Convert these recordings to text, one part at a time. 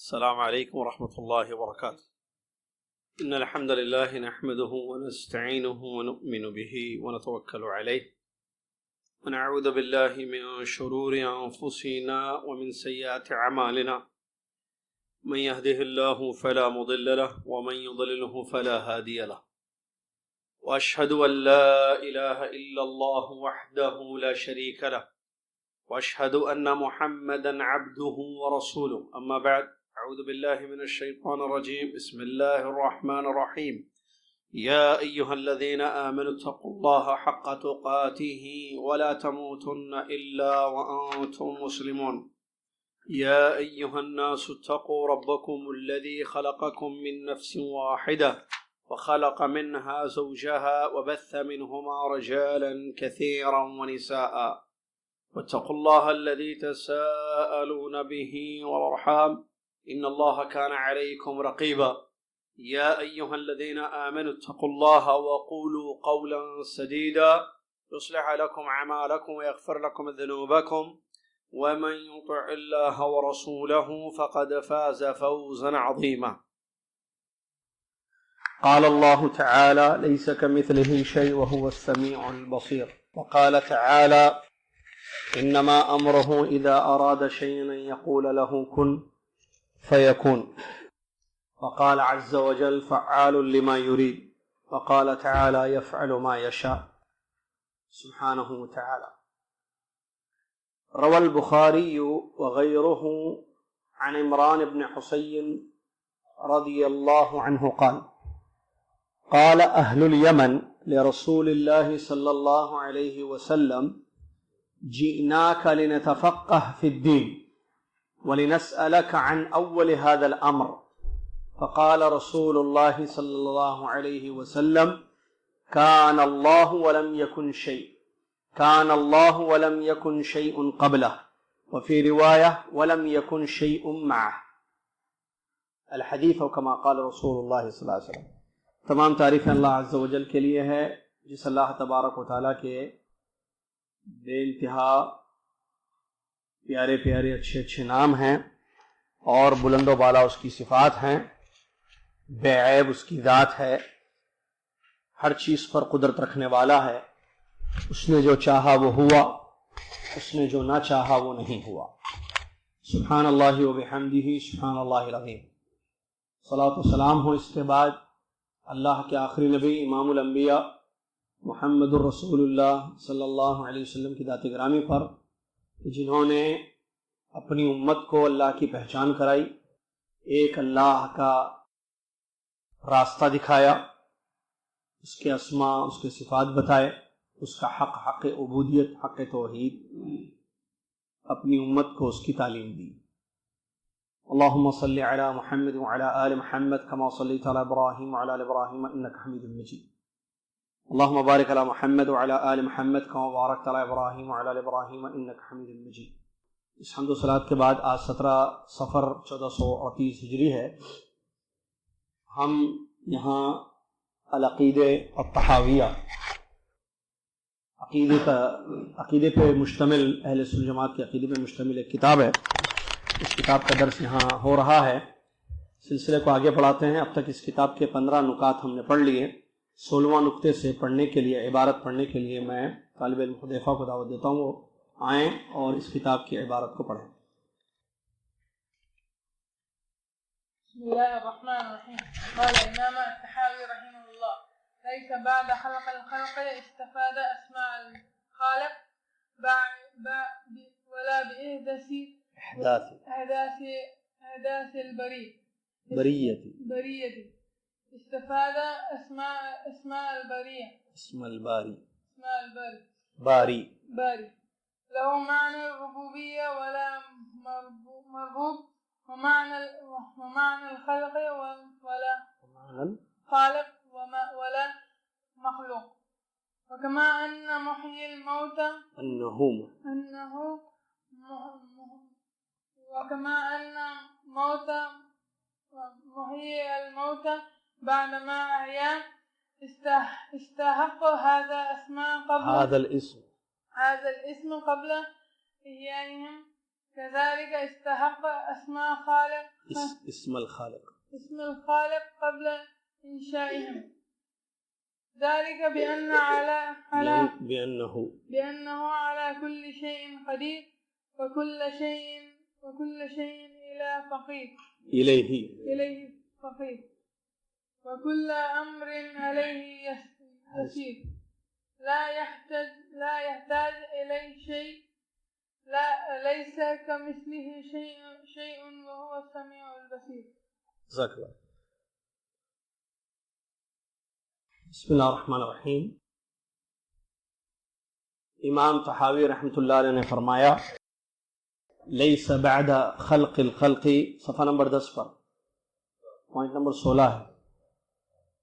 السلام عليكم ورحمة الله وبركاته. إن الحمد لله نحمده ونستعينه ونؤمن به ونتوكل عليه ونعوذ بالله من شرور أنفسنا ومن سيئات أعمالنا من يهده الله فلا مضل له ومن يضلله فلا هادي له وأشهد أن لا إله إلا الله وحده لا شريك له وأشهد أن محمدا عبده ورسوله. أما بعد، أعوذ بالله من الشيطان الرجيم. بسم الله الرحمن الرحيم. يا أيها الذين آمنوا اتقوا الله حق تقاته ولا تموتن إلا وأنتم مسلمون. يا أيها الناس اتقوا ربكم الذي خلقكم من نفس واحدة وخلق منها زوجها وبث منهما رجالا كثيرا ونساء واتقوا الله الذي تساءلون به والأرحام إن الله كان عليكم رقيبا. يا أيها الذين آمنوا اتقوا الله وقولوا قولا سديدا يصلح لكم أعمالكم ويغفر لكم ذنوبكم ومن يطع الله ورسوله فقد فاز فوزا عظيما. قال الله تعالى: ليس كمثله شيء وهو السميع البصير. وقال تعالى: إنما أمره إذا أراد شيئا أن يقول له كن فيكون. وقال عز وجل: فعال لما يريد. وقال تعالى: يفعل ما يشاء سبحانه وتعالى. روى البخاري وغيره عن عمران بن حسين رضي الله عنه قال: قال أهل اليمن لرسول الله صلى الله عليه وسلم: جئناك لنتفقه في الدين ولنسألك عن أول هذا الأمر. فقال رسول الله صلى الله عليه وسلم: كان الله ولم يكن شيء، كان الله ولم يكن شيء قبله، وفي رواية ولم يكن شيء معه. الحدیث كما قال رسول اللہ صلی اللہ علیہ وسلم. تمام تعریفیں اللہ عز و جل کے لیے ہے، جس اللہ تبارک و تعالیٰ کے بے انتہا پیارے پیارے اچھے اچھے نام ہیں اور بلند و بالا اس کی صفات ہیں، بے عیب اس کی ذات ہے، ہر چیز پر قدرت رکھنے والا ہے. اس نے جو چاہا وہ ہوا، اس نے جو نہ چاہا وہ نہیں ہوا. سبحان اللہ و بحمدہ سبحان اللہ العظیم. صلاۃ و سلام ہو اس کے بعد اللہ کے آخری نبی امام الانبیاء محمد الرسول اللہ صلی اللہ علیہ وسلم کی ذات گرامی پر، جنہوں نے اپنی امت کو اللہ کی پہچان کرائی، ایک اللہ کا راستہ دکھایا، اس کے اسماء اس کے صفات بتائے، اس کا حق عبودیت حق توحید، اپنی امت کو اس کی تعلیم دی. اللہم صلی علی محمد وعلی آل محمد کما صلیت علی ابراہیم وعلی آل ابراہیم انک حمید مجید. اللہم بارک علی محمد وعلی آل محمد کما بارکت علی ابراہیم وعلی آل ابراہیم انک حمید مجید. اس حمد و صلوات کے بعد آج 17 صفر 1438 ہجری ہے. ہم یہاں العقیدہ الطحاویہ، عقیدے پہ مشتمل، اہل سنت جماعت کے عقیدے پہ مشتمل ایک کتاب ہے. اس کتاب کا درس یہاں ہو رہا ہے. سلسلے کو آگے بڑھاتے ہیں. اب تک اس کتاب کے 15 نکات ہم نے پڑھ لیے. 16واں نقطے سے پڑھنے کے لیے، عبارت پڑھنے کے لیے میں طالب علم حذیفہ کو دعوت دیتا ہوں، وہ آئیں اور اس کتاب کی عبارت کو پڑھیں. بسم الله الرحمن الرحيم. قال الإمام الطحاوي رحمه الله: ليس بعد خلق الخلق استفاد أسماء الخالق ولا بإحداث البرية استفاد أسماء البرية اسم الباری باري له معنى الربوبية ولا مربوب، ومعنى الخلق ولا خالق ولا مخلوق. وكما أن محيي الموتى وكما أن محيي الموتى بعدما أحيا استحق هذا الاسم قبل إحيائهم كذلك استحق أسماء خالق اسم الخالق قبل إنشائهم. ذلك بأنه على كل شيء قدير وكل شيء إليه فقير وكل أمر عليه يسير لا يحتاج إليه شيء ليس كمثله شيء وهو السميع البصير. جزاک اللہ. بسم اللہ الرحمن الرحیم. امام طحاوی رحمۃ اللہ علیہ نے فرمایا لیس بعد خلق الخلق، صفحہ نمبر 10 پر پوائنٹ نمبر 16 ہے.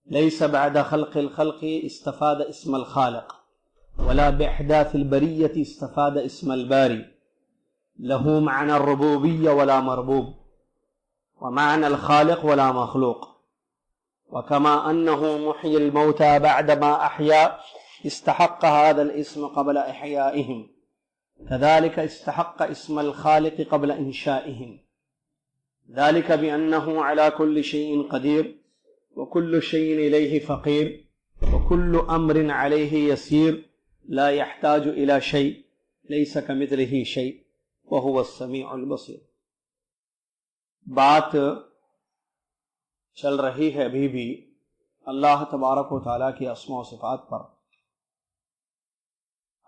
لیس بعد خلق الخلق استفاد اسم الخالق ولا باحداث البریۃ استفاد اسم الباری له معنى الربوبیہ ولا مربوب ومعنى الخالق ولا مخلوق وكما أنه محيي الموتى بعدما أحيا استحق هذا الاسم قبل إحيائهم كذلك استحق اسم الخالق قبل إنشائهم. ذلك بأنه على كل شيء قدير وكل شيء إليه فقير وكل أمر عليه يسير لا يحتاج إلى شيء ليس كمثله شيء وهو السميع البصير. بات چل رہی ہے ابھی بھی اللہ تبارک و تعالیٰ کی اسماء و صفات پر.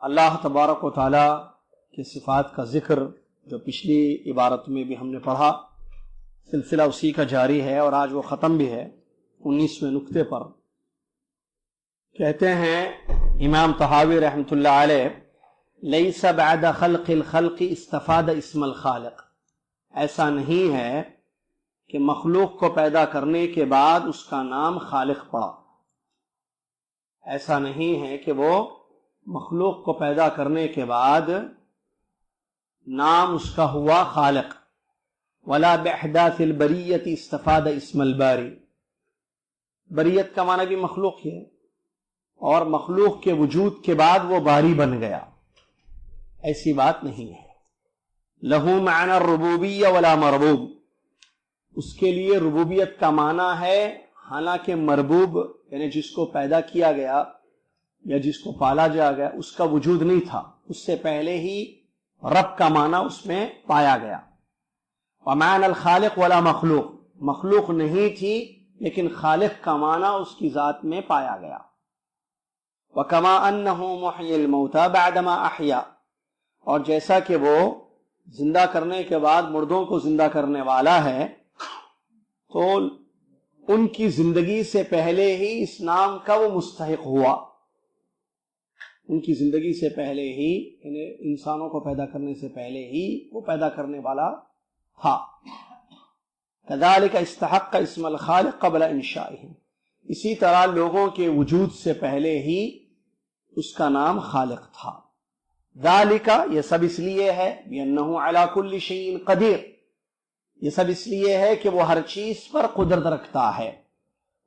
اللہ تبارک و تعالیٰ کی صفات کا ذکر جو پچھلی عبارت میں بھی ہم نے پڑھا، سلسلہ اسی کا جاری ہے اور آج وہ ختم بھی ہے. 19ویں نقطے پر کہتے ہیں امام طحاوی رحمۃ اللہ علیہ لیس بعد خلق الخلق استفاد اسم الخالق. ایسا نہیں ہے کہ مخلوق کو پیدا کرنے کے بعد اس کا نام خالق پڑا. ایسا نہیں ہے کہ وہ مخلوق کو پیدا کرنے کے بعد نام اس کا ہوا خالق. ولا باحداث البریۃ استفاد اسم الباری. بریت کا معنی بھی مخلوق ہے اور مخلوق کے وجود کے بعد وہ باری بن گیا. ایسی بات نہیں ہے. لہو معنی الربوبیہ ولا مربوب. اس کے لیے ربوبیت کا معنی ہے، حالانکہ مربوب یعنی جس کو پیدا کیا گیا یا جس کو پالا جا گیا اس کا وجود نہیں تھا، اس سے پہلے ہی رب کا معنی اس میں پایا گیا. ومعنی الخالق ولا مخلوق. مخلوق نہیں تھی لیکن خالق کا معنی اس کی ذات میں پایا گیا. وکما انہ محیی الموتى بعدما احیا. اور جیسا کہ وہ زندہ کرنے کے بعد مردوں کو زندہ کرنے والا ہے تو ان کی زندگی سے پہلے ہی اس نام کا وہ مستحق ہوا. ان کی زندگی سے پہلے ہی یعنی انسانوں کو پیدا کرنے سے پہلے ہی وہ پیدا کرنے والا تھا. کذالک استحق اسم الخالق قبل انشائهم. اسی طرح لوگوں کے وجود سے پہلے ہی اس کا نام خالق تھا. ذالک یہ سب اس لیے ہے بأنہ علی کل شیء قدیر. یہ سب اس لیے ہے کہ وہ ہر چیز پر قدرت رکھتا ہے.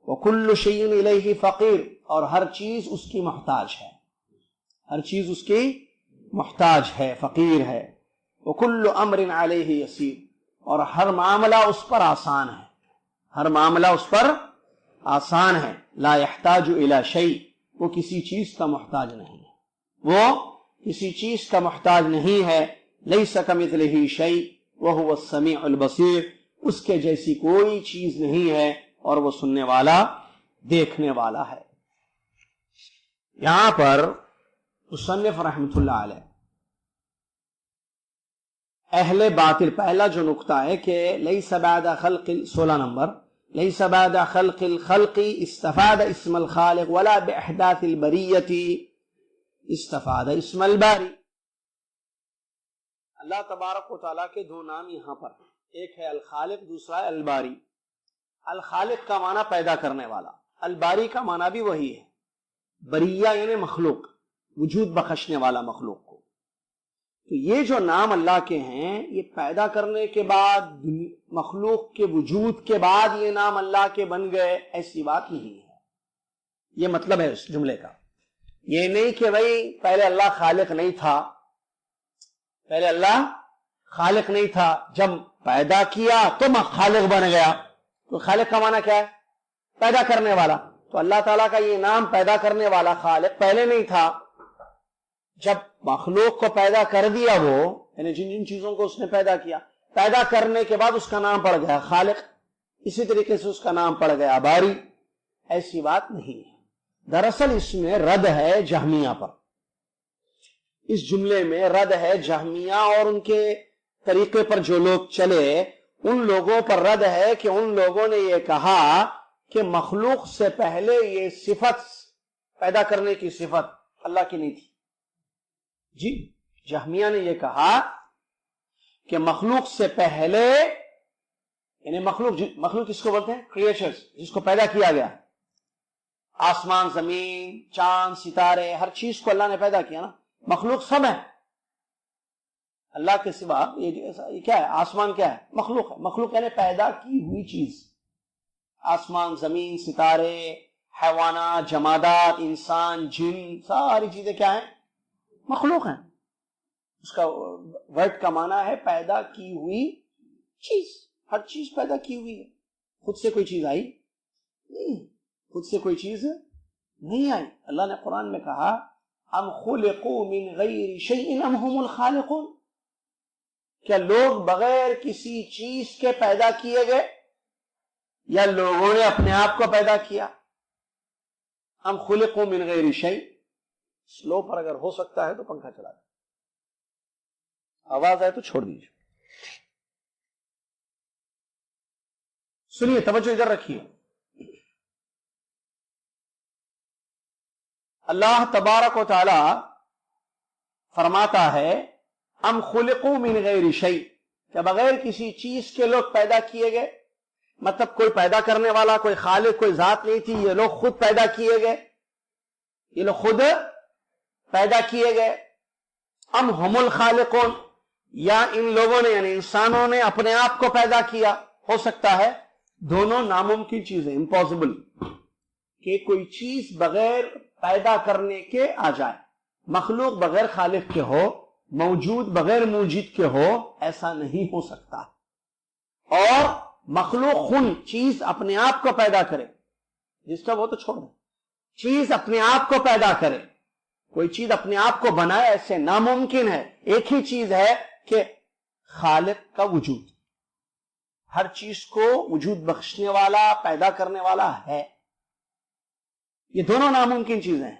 وکل شیء الیہ فقیر. اور ہر چیز اس کی محتاج ہے. ہر چیز اس کی محتاج ہے، فقیر ہے. وکل امر علیہ یسیر. اور ہر معاملہ اس پر آسان ہے. ہر معاملہ اس پر آسان ہے. لا یحتاج الی شیء. وہ کسی چیز کا محتاج نہیں ہے. وہ کسی چیز کا محتاج نہیں ہے. لیس کمثلہ شیء وہو السمیع البصیر. اس کے جیسی کوئی چیز نہیں ہے اور وہ سننے والا دیکھنے والا ہے. یہاں پر مصنف رحمۃ اللہ علیہ اہل باطل پہلا جو نقطہ ہے کہ لیس بعد خلق 16 نمبر لیس بعد خلق الخلق استفاد اسم الخالق ولا باحداث البریۃ استفاد اسم الباری. اللہ تبارک و تعالیٰ کے دو نام یہاں پر ہیں. ایک ہے الخالق، دوسرا ہے الباری. الخالق کا معنی پیدا کرنے والا، الباری کا معنی بھی وہی ہے. بریہ یعنی مخلوق، وجود بخشنے والا مخلوق کو. تو یہ جو نام اللہ کے ہیں یہ پیدا کرنے کے بعد مخلوق کے وجود کے بعد یہ نام اللہ کے بن گئے، ایسی بات نہیں ہے. یہ مطلب ہے اس جملے کا. یہ نہیں کہ بھئی پہلے اللہ خالق نہیں تھا، پہلے اللہ خالق نہیں تھا، جب پیدا کیا تو خالق بن گیا. تو خالق کا معنی کیا ہے؟ پیدا کرنے والا. تو اللہ تعالیٰ کا یہ نام پیدا کرنے والا خالق پہلے نہیں تھا. جب مخلوق کو پیدا کر دیا وہ، یعنی جن جن چیزوں کو اس نے پیدا کیا، پیدا کرنے کے بعد اس کا نام پڑ گیا خالق. اسی طریقے سے اس کا نام پڑ گیا باری. ایسی بات نہیں ہے. دراصل اس میں رد ہے جہمیہ پر. اس جملے میں رد ہے جہمیہ اور ان کے طریقے پر جو لوگ چلے، ان لوگوں پر رد ہے کہ ان لوگوں نے یہ کہا کہ مخلوق سے پہلے یہ صفت، پیدا کرنے کی صفت اللہ کی نہیں تھی. جی، جہمیہ نے یہ کہا کہ مخلوق سے پہلے، یعنی مخلوق کس کو بولتے ہیں؟ کریچرز، جس کو پیدا کیا گیا. آسمان، زمین، چاند، ستارے، ہر چیز کو اللہ نے پیدا کیا نا. مخلوق سب ہے اللہ کے سوا. یہ کیا ہے؟ آسمان کیا ہے؟ مخلوق ہے. مخلوق یعنی پیدا کی ہوئی چیز. آسمان، زمین، ستارے، حیوانات، جمادات، انسان، جن، ساری چیزیں کیا ہیں؟ مخلوق ہیں. اس کا ورڈ کا معنی ہے پیدا کی ہوئی چیز. ہر چیز پیدا کی ہوئی ہے. خود سے کوئی چیز آئی نہیں، خود سے کوئی چیز نہیں آئی. اللہ نے قرآن میں کہا ام خلقوا من غیر شیء ام هم الخالقون. کیا لوگ بغیر کسی چیز کے پیدا کیے گئے یا لوگوں نے اپنے آپ کو پیدا کیا؟ ام خلقوا من غیر شیء. سلو پر اگر ہو سکتا ہے تو پنکھا چلا دیں، آواز آئے تو چھوڑ دیجیے. سنیے، توجہ ادھر رکھیے. اللہ تبارک و تعالی فرماتا ہے ام خلقوا من غیر شیء، کہ بغیر کسی چیز کے لوگ پیدا کیے گئے. مطلب کوئی پیدا کرنے والا، کوئی خالق، کوئی ذات نہیں تھی. یہ لوگ خود پیدا کیے گئے، یہ لوگ خود پیدا کیے گئے. ام هم الخالقون، یا ان لوگوں نے یعنی انسانوں نے اپنے آپ کو پیدا کیا. ہو سکتا ہے دونوں ناممکن چیزیں، امپاسبل، کہ کوئی چیز بغیر پیدا کرنے کے آ جائے. مخلوق بغیر خالق کے ہو، موجود بغیر موجود کے ہو، ایسا نہیں ہو سکتا. اور مخلوق خود چیز اپنے آپ کو پیدا کرے، جس کا وہ تو چھوڑ دیں، چیز اپنے آپ کو پیدا کرے، کوئی چیز اپنے آپ کو بنائے، ایسے ناممکن ہے. ایک ہی چیز ہے کہ خالق کا وجود، ہر چیز کو وجود بخشنے والا، پیدا کرنے والا ہے. یہ دونوں ناممکن چیزیں ہیں.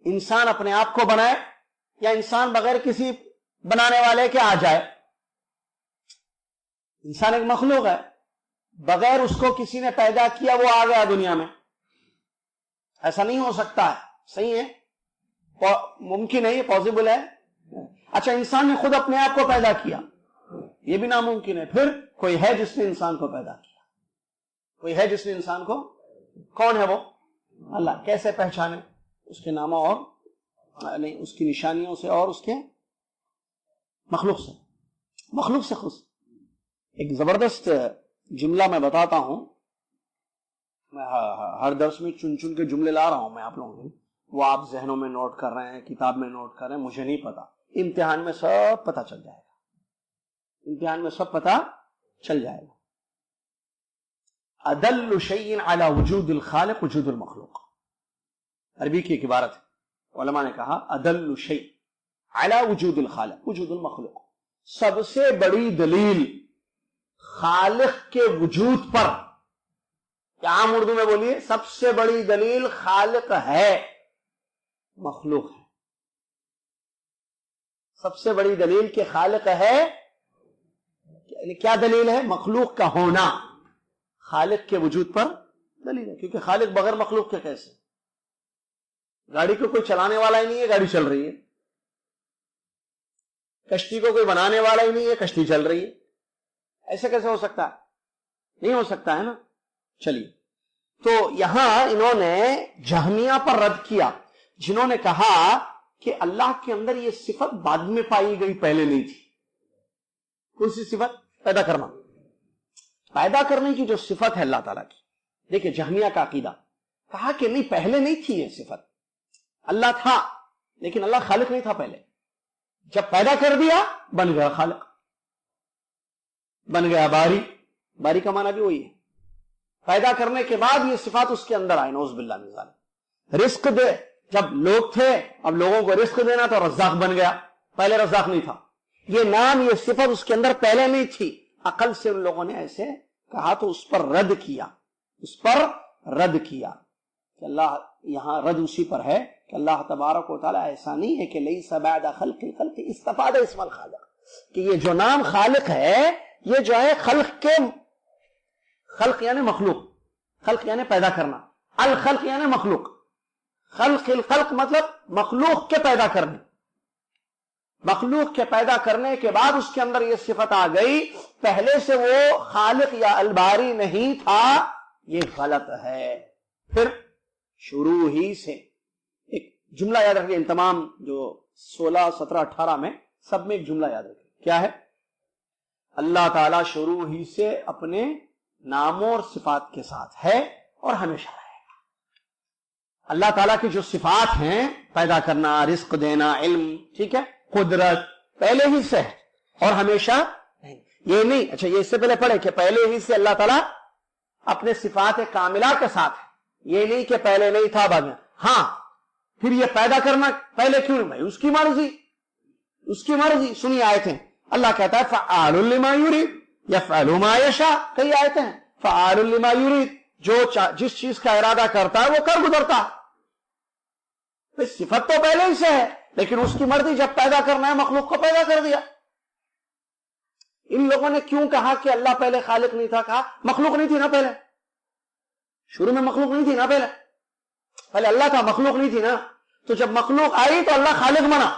انسان اپنے آپ کو بنائے یا انسان بغیر کسی بنانے والے کے آ جائے. انسان ایک مخلوق ہے، بغیر اس کو کسی نے پیدا کیا وہ آ گیا دنیا میں. ایسا نہیں ہو سکتا ہے. صحیح ہے؟ ممکن ہے، یہ پاسبل ہے. اچھا، انسان نے خود اپنے آپ کو پیدا کیا، یہ بھی ناممکن ہے. پھر کوئی ہے جس نے انسان کو پیدا کیا، کوئی ہے جس نے انسان کو. کون ہے وہ؟ اللہ. کیسے پہچانے؟ اس کے ناموں اور نہیں، اس کی نشانیوں سے اور اس کے مخلوق سے. مخلوق سے خود. ایک زبردست جملہ میں بتاتا ہوں. میں ہر درس میں چن چن کے جملے لا رہا ہوں میں آپ لوگوں کو. وہ آپ ذہنوں میں نوٹ کر رہے ہیں، کتاب میں نوٹ کر رہے ہیں، مجھے نہیں پتا. امتحان میں سب پتا چل جائے گا. امتحان میں سب پتا چل جائے گا. ادل شیء علی وجود الخالق وجود المخلوق. عربی کی ایک عبارت ہے. علماء نے کہا ادل شیء علی وجود الخالق وجود المخلوق. سب سے بڑی دلیل خالق کے وجود پر، یا عام اردو میں بولیے، سب سے بڑی دلیل خالق ہے، مخلوق ہے. سب سے بڑی دلیل کہ خالق ہے، یعنی کیا دلیل ہے؟ مخلوق کا ہونا خالق کے وجود پر دلیل ہے. کیونکہ خالق بغیر مخلوق کے کیسے؟ گاڑی کو کوئی چلانے والا ہی نہیں ہے، گاڑی چل رہی ہے. کشتی کو کوئی بنانے والا ہی نہیں ہے، کشتی چل رہی ہے. ایسے کیسے ہو سکتا ہے؟ نہیں ہو سکتا ہے نا. چلیے، تو یہاں انہوں نے جہمیہ پر رد کیا، جنہوں نے کہا کہ اللہ کے اندر یہ صفت بعد میں پائی گئی، پہلے نہیں تھی. کون سی صفت؟ پیدا کرنا. پیدا کرنے کی جو صفت ہے اللہ تعالیٰ کی. دیکھیں جہمیہ کا عقیدہ، کہا کہ نہیں، پہلے نہیں تھی یہ صفت. اللہ تھا لیکن اللہ خالق نہیں تھا پہلے. جب پیدا کر دیا بن گیا خالق. بن گیا باری. باری کا معنی بھی وہی ہے, پیدا کرنے کے بعد یہ صفات اس کے اندر آئے. نعوذ باللہ من ذالک. رزق دے, جب لوگ تھے اب لوگوں کو رزق دینا تو رزاق بن گیا, پہلے رزاق نہیں تھا. یہ نام یہ صفت اس کے اندر پہلے نہیں تھی, عقل سے ان لوگوں نے ایسے کہا تو اس پر رد کیا, اس پر رد کیا کہ اللہ, یہاں رد اسی پر ہے کہ اللہ تبارک و تعالیٰ ایسا نہیں ہے کہ لیس بعد خلق خلق استفاد اسم الخالق, کہ یہ جو نام خالق ہے یہ جو ہے خلق کے, خلق یعنی مخلوق, خلق یعنی پیدا کرنا, الخلق یعنی مخلوق, خلق الخلق مطلب مخلوق کے پیدا کرنے, مخلوق کے پیدا کرنے کے بعد اس کے اندر یہ صفت آ گئی, پہلے سے وہ خالق یا الباری نہیں تھا, یہ غلط ہے. پھر شروع ہی سے ایک جملہ یاد رکھیے, ان تمام جو 16 17 18 میں سب میں ایک جملہ یاد رکھیے, کیا ہے؟ اللہ تعالیٰ شروع ہی سے اپنے ناموں اور صفات کے ساتھ ہے اور ہمیشہ ہے. اللہ تعالیٰ کی جو صفات ہیں, پیدا کرنا, رزق دینا, علم, ٹھیک ہے, قدرت, پہلے ہی سے ہے اور ہمیشہ نہیں. یہ نہیں, اچھا یہ اس سے پہلے پڑھے کہ پہلے ہی سے اللہ تعالیٰ اپنے صفات کاملہ کے ساتھ ہے, یہ نہیں کہ پہلے نہیں تھا بعد میں. ہاں پھر یہ پیدا کرنا پہلے کیوں نہیں؟ اس کی مرضی, اس کی مرضی. سنیے آیتیں, اللہ کہتا ہے فعال لما یرید یفعل ما یشاء, کئی آیتیں ہیں, فعال لما یرید, جو جس چیز کا ارادہ کرتا ہے وہ کر گزرتا. صفت تو پہلے ہی سے ہے لیکن اس کی مرضی, جب پیدا کرنا ہے مخلوق کو پیدا کر دیا. ان لوگوں نے کیوں کہا کہ اللہ پہلے خالق نہیں تھا؟ کہا مخلوق نہیں تھی نا پہلے, شروع میں مخلوق نہیں تھی نا, پہلے اللہ تھا, مخلوق نہیں تھی نا. تو جب مخلوق آئی تو اللہ خالق بنا,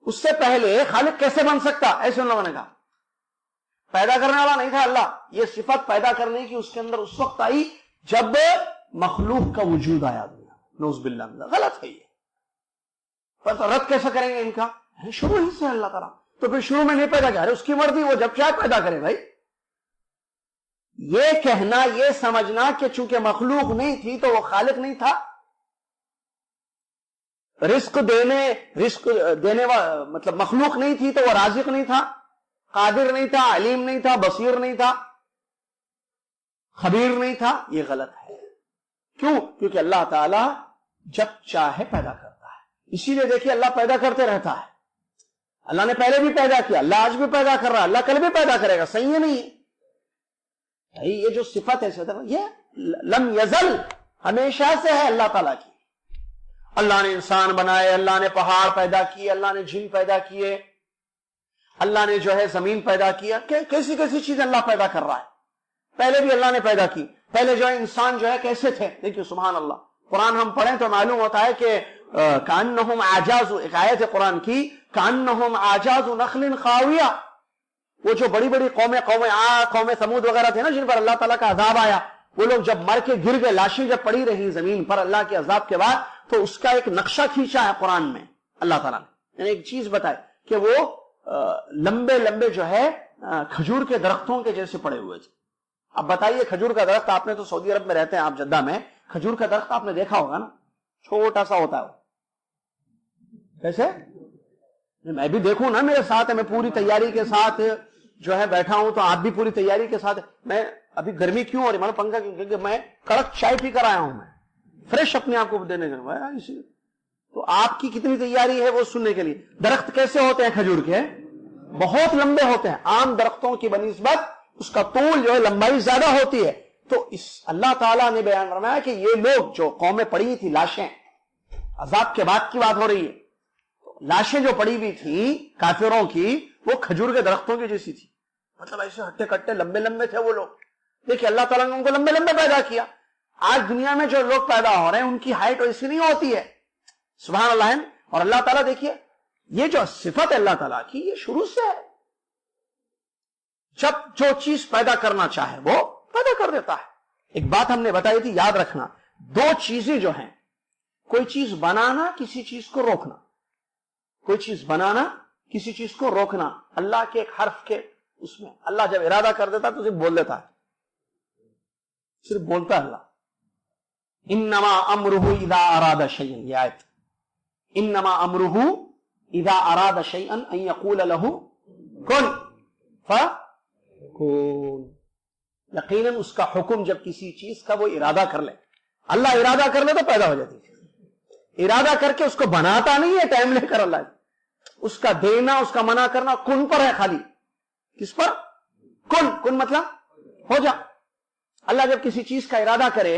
اس سے پہلے خالق کیسے بن سکتا؟ ایسے ان لوگوں نے کہا. پیدا کرنے والا نہیں تھا اللہ, یہ صفت پیدا کرنے کی اس کے اندر اس وقت آئی جب مخلوق کا وجود آیا. نعوذ باللہ من ذالک, غلط ہے یہ. پر تو رد کیسے کریں گے ان کا؟ شروع ہی سے اللہ تعالیٰ, تو پھر شروع میں نہیں پیدا کیا, اس کی مرضی, وہ جب چاہے پیدا کرے. بھائی یہ کہنا, یہ سمجھنا کہ چونکہ مخلوق نہیں تھی تو وہ خالق نہیں تھا. رزق دینے مطلب مخلوق نہیں تھی تو وہ رازق نہیں تھا, قادر نہیں تھا, علیم نہیں تھا, بصیر نہیں تھا, خبیر نہیں تھا, یہ غلط ہے. کیوں؟ کیونکہ اللہ تعالیٰ جب چاہے پیدا کرتا ہے. اسی لیے دیکھیے اللہ پیدا کرتے رہتا ہے. اللہ نے پہلے بھی پیدا کیا, اللہ آج بھی پیدا کر رہا ہے, اللہ کل بھی پیدا کرے گا. صحیح ہے نہیں؟ یہ جو صفت ہے یہ لم یزل, ہمیشہ سے ہے اللہ تعالیٰ کی. اللہ نے انسان بنائے, اللہ نے پہاڑ پیدا کیے, اللہ نے جن پیدا کیے, اللہ نے جو ہے زمین پیدا کیا, کیسی کیسی چیزیں اللہ پیدا کر رہا ہے. پہلے بھی اللہ نے پیدا کی. پہلے جو ہے انسان جو ہے کیسے تھے, دیکھیے سبحان اللہ, قرآن ہم پڑھیں تو معلوم ہوتا ہے کہ کانہم اعجاز, ایک آیت ہے قرآن کی, کانہم اعجاز نخل خاویہ. وہ جو بڑی بڑی قوم عاد, قوم ثمود وغیرہ تھے نا, جن پر اللہ تعالیٰ کا عذاب آیا, وہ لوگ جب مر کے گر گئے, لاشیں جب پڑی رہی زمین پر اللہ کے عذاب کے بعد, تو اس کا ایک نقشہ کھینچا ہے قرآن میں اللہ تعالیٰ نے. یعنی ایک چیز بتائی کہ وہ لمبے لمبے جو ہے کھجور کے درختوں کے جیسے پڑے ہوئے تھے. اب بتائیے, کھجور کا درخت, آپ نے تو سعودی عرب میں رہتے ہیں آپ, جدہ میں, کھجور کا درخت آپ نے دیکھا ہوگا نا, چھوٹا سا ہوتا ہے وہ. کیسے؟ میں بھی دیکھوں نا, میرے ساتھ ہے, میں پوری تیاری کے ساتھ جو ہے بیٹھا ہوں, تو آپ بھی پوری تیاری کے ساتھ. میں ابھی گرمی کیوں ہو رہی, میں پنکھا کیوں, میں کڑک چائے پی کر آیا ہوں, میں فریش اپنے آپ کو دینے کے. تو آپ کی کتنی تیاری ہے وہ سننے کے لیے. درخت کیسے ہوتے ہیں کھجور کے؟ بہت لمبے ہوتے ہیں. عام درختوں کی بنسبت اس کا طول جو ہے لمبائی زیادہ ہوتی ہے. تو اس اللہ تعالیٰ نے بیان فرمایا کہ یہ لوگ جو قومیں پڑی تھی, لاشیں, عذاب کے بعد کی بات ہو رہی ہے, لاشیں جو پڑی ہوئی تھی کافروں کی, وہ کھجور کے درختوں کی جیسی تھی. مطلب ایسے ہٹے کٹے لمبے لمبے تھے وہ لوگ. دیکھیے اللہ تعالیٰ نے ان کو لمبے لمبے پیدا کیا. آج دنیا میں جو لوگ پیدا ہو رہے ہیں ان کی ہائٹ ویسی نہیں ہوتی ہے. سبحان اللہ. اور اللہ تعالیٰ دیکھیے, یہ جو صفت ہے اللہ تعالیٰ کی, یہ شروع سے ہے. جب جو چیز پیدا کرنا چاہے وہ پیدا کر دیتا ہے. ایک بات ہم نے بتائی تھی, یاد رکھنا, دو چیزیں جو ہیں, کوئی چیز بنانا, کسی چیز کو روکنا. کوئی چیز بنانا, کسی چیز کو روکنا. اللہ کے ایک حرف کے اس میں اللہ جب ارادہ کر دیتا تو صرف بول دیتا ہے, صرف بولتا ہے اللہ. انما امرہ اذا اراد شیئا, یہ آیت, انما امرہ اذا اراد شیئا ان یقول له کن. فَيَكُونُ. یقیناً اس کا حکم جب کسی چیز کا وہ ارادہ کر لے, اللہ ارادہ کر لے تو پیدا ہو جاتی ہے. ارادہ کر کے اس کو بناتا نہیں ہے ٹائم لے کر اللہ, اس کا دینا اس کا منع کرنا کن پر ہے خالی. کس پر؟ کن مطلب ہو جا. اللہ جب کسی چیز کا ارادہ کرے,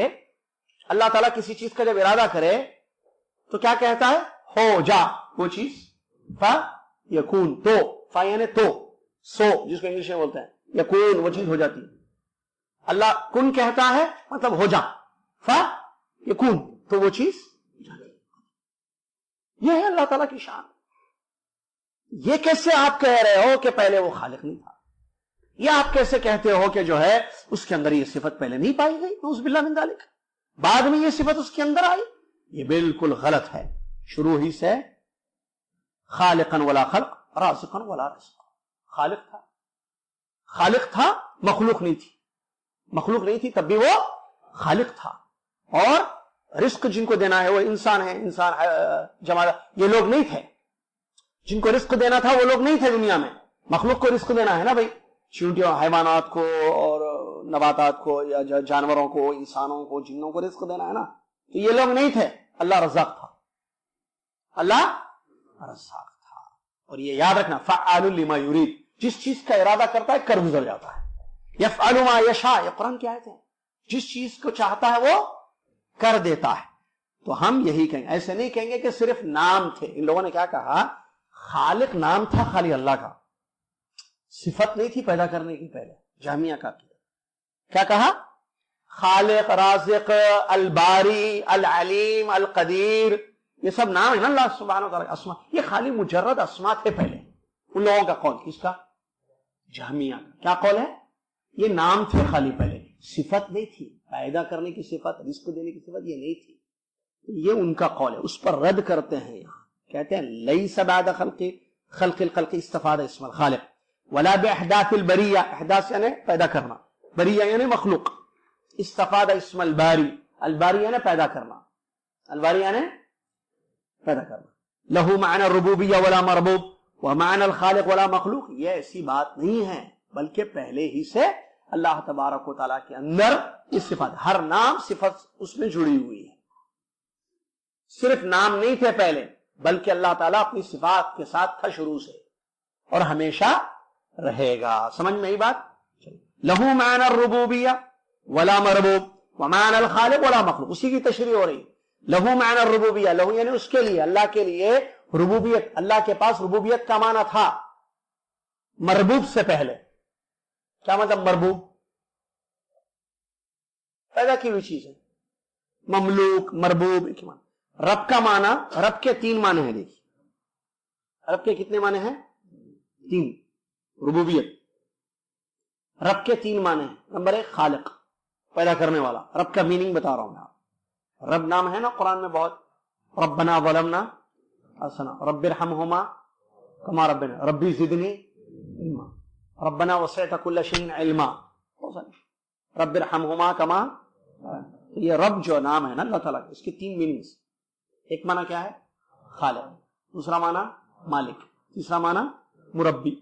اللہ تعالیٰ کسی چیز کا جب ارادہ کرے تو کیا کہتا ہے؟ ہو جا وہ چیز. فَيَكُونُ تو, فا یعنی تو, سو جس کو انگلش میں بولتے ہیں, یکون وہ چیز ہو جاتی ہے. اللہ کن کہتا ہے مطلب ہو جا, فَيَكُونُ تو وہ چیز ہو جاتی ہے. یہ ہے اللہ تعالیٰ کی شان. یہ کیسے آپ کہہ رہے ہو کہ پہلے وہ خالق نہیں تھا؟ یہ آپ کیسے کہتے ہو کہ جو ہے اس کے اندر یہ صفت پہلے نہیں پائی گئی, نعوذ باللہ من ذالک, بعد میں یہ صفت اس کے اندر آئی؟ یہ بالکل غلط ہے. شروع ہی سے خالقاً ولا خلق, رازقاً ولا رزق. خالق تھا, مخلوق نہیں تھی. مخلوق نہیں تھی تب بھی وہ خالق تھا. اور رزق جن کو دینا ہے وہ انسان ہے, انسان جماعت, یہ لوگ نہیں تھے. جن کو رزق دینا تھا وہ لوگ نہیں تھے دنیا میں. مخلوق کو رزق دینا ہے نا بھائی, چیونٹیوں, حیوانات کو اور نباتات کو, یا جانوروں کو, انسانوں کو, جنوں کو رزق دینا ہے نا. تو یہ لوگ نہیں تھے. اللہ رزاق تھا, اللہ رزاق تھا. اور یہ یاد رکھنا, فعال لما یرید, جس چیز کا ارادہ کرتا ہے کر گزر جاتا ہے. یفعل ما یشاء, یہ قرآن کی آیت ہے. جس چیز کو چاہتا ہے وہ کر دیتا ہے. تو ہم یہی کہیں گے, ایسے نہیں کہیں گے کہ صرف نام تھے. ان لوگوں نے کیا کہا, خالق نام تھا خالی اللہ کا, صفت نہیں تھی پیدا کرنے کی. پہلے جہمیہ کا کیا کہا, خالق, رازق, الباری, العلیم, القدیر, یہ سب نام ہے نا اللہ سبحانہ وتعالی اسماء. یہ خالی مجرد اسماء تھے پہلے. ان لوگوں کا قول, کس کا؟ جہمیہ کا. کیا قول ہے؟ یہ نام تھے خالی پہلے, صفت نہیں تھی. پیدا کرنے کی صفت, رزق دینے کی صفت یہ نہیں تھی. یہ ان کا قول ہے, اس پر رد کرتے ہیں. یہاں کہتے ہیں لیس بعد خلق الخلق استفاد اسم الخالق ولا باحداث البریہ, احداث یعنی پیدا کرنا, بریہ یعنی مخلوق, استفاد اسم الباری, الباری یعنی پیدا کرنا, الباری یعنی پیدا کرنا. لہو معنی الربوبیہ ولا مربوب ومعنی الخالق ولا مخلوق. یہ ایسی بات نہیں ہے, بلکہ پہلے ہی سے اللہ تبارک و تعالیٰ کے اندر اس صفات, ہر نام صفت اس میں جڑی ہوئی ہے. صرف نام نہیں تھے پہلے, بلکہ اللہ تعالیٰ اپنی صفات کے ساتھ تھا شروع سے اور ہمیشہ رہے گا. سمجھ میں یہ بات؟ لہو معنی الربوبیہ ولا مربوب ومعنی الخالق ولا مخلوق, اسی کی تشریح ہو رہی. لہو معنی الربوبیہ, لہو یعنی اس کے لیے, اللہ کے لیے ربوبیت, اللہ کے پاس ربوبیت کا معنی تھا مربوب سے پہلے. کیا مطلب مربوب؟ پیدا کی ہوئی چیز ہے. مملوک, مربوب ایک معنی. رب کا معنی, رب کے 3 معنی ہیں. دیکھیے رب کے کتنے معنی ہیں؟ 3. ربوبیت, رب کے 3 معنی ہیں. نمبر 1 خالق, پیدا کرنے والا. رب کا میننگ بتا رہا ہوں میں. رب نام ہے نا قرآن میں بہت, ربنا ظلمنا انفسنا, رب ارحمہما کما ربنا, ربی زدنی علما, ربنا وسعت کل شیء علما, رب ارحمہما کما. یہ رب جو نام ہے نا اللہ تعالیٰ, اس کے 3 میننگز. ایک معنی کیا ہے؟ خالق, دوسرا معنی مالک, تیسرا معنی مربی,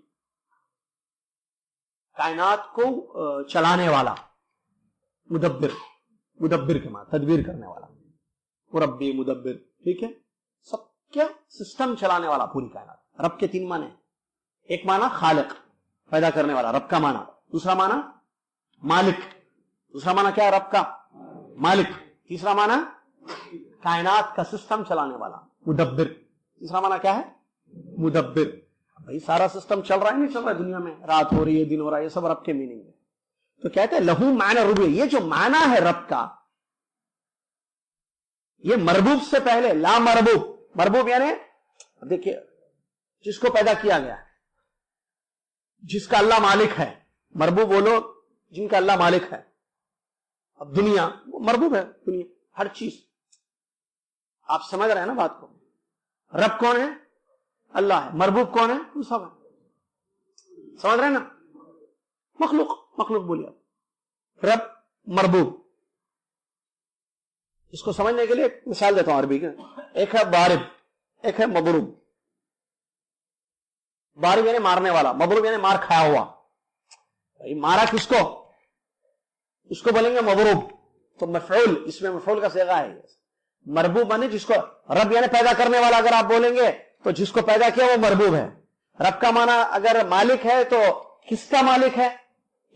کائنات کو چلانے والا. مدبر کے معنی تدبیر کرنے والا, مربی, مدبر. ٹھیک ہے, سب کیا سسٹم چلانے والا پوری کائنات. رب کے 3 معنی. ایک معنی خالق, پیدا کرنے والا, رب کا معنی. دوسرا معنی مالک, دوسرا معنی کیا ہے رب کا؟ مالک. تیسرا معنی کائنات کا سسٹم چلانے والا, مدبر. تیسرا معنی کیا ہے؟ مدبر. بھائی سارا سسٹم چل رہا ہے نہیں چل رہا ہے دنیا میں, رات ہو رہی ہے, دن ہو رہا ہے, یہ سب رب کے میننگ ہے. تو کہتے ہیں لہو معنی ربوبیہ, یہ جو معنی ہے رب کا, یہ مربوب سے پہلے. لا مربوب, مربوب یعنی دیکھیے جس کو پیدا کیا گیا, جس کا اللہ مالک ہے. مربوب وہ لوگ جن کا اللہ مالک ہے. اب دنیا مربوب ہے, دنیا ہر چیز. آپ سمجھ رہے ہیں نا بات کو؟ رب کون ہے؟ اللہ ہے. مربوب کون ہے؟ وہ سب ہے. سمجھ رہے ہیں نا؟ مخلوق, مخلوق بولیے رب, مربوب. اس کو سمجھنے کے لیے ایک مثال دیتا ہوں عربی کے. ایک ہے بارب, ایک ہے مضروب. بارب یعنی مارنے والا, مضروب یعنی مار کھایا ہوا. مارا کس کو؟ اس کو بولیں گے مضروب. تو مفعول، اس میں مفعول کا صیغہ ہے. مربوب مانے جس کو رب یعنی پیدا کرنے والا. اگر آپ بولیں گے تو جس کو پیدا کیا وہ مربوب ہے. رب کا معنی اگر مالک ہے تو کس کا مالک ہے؟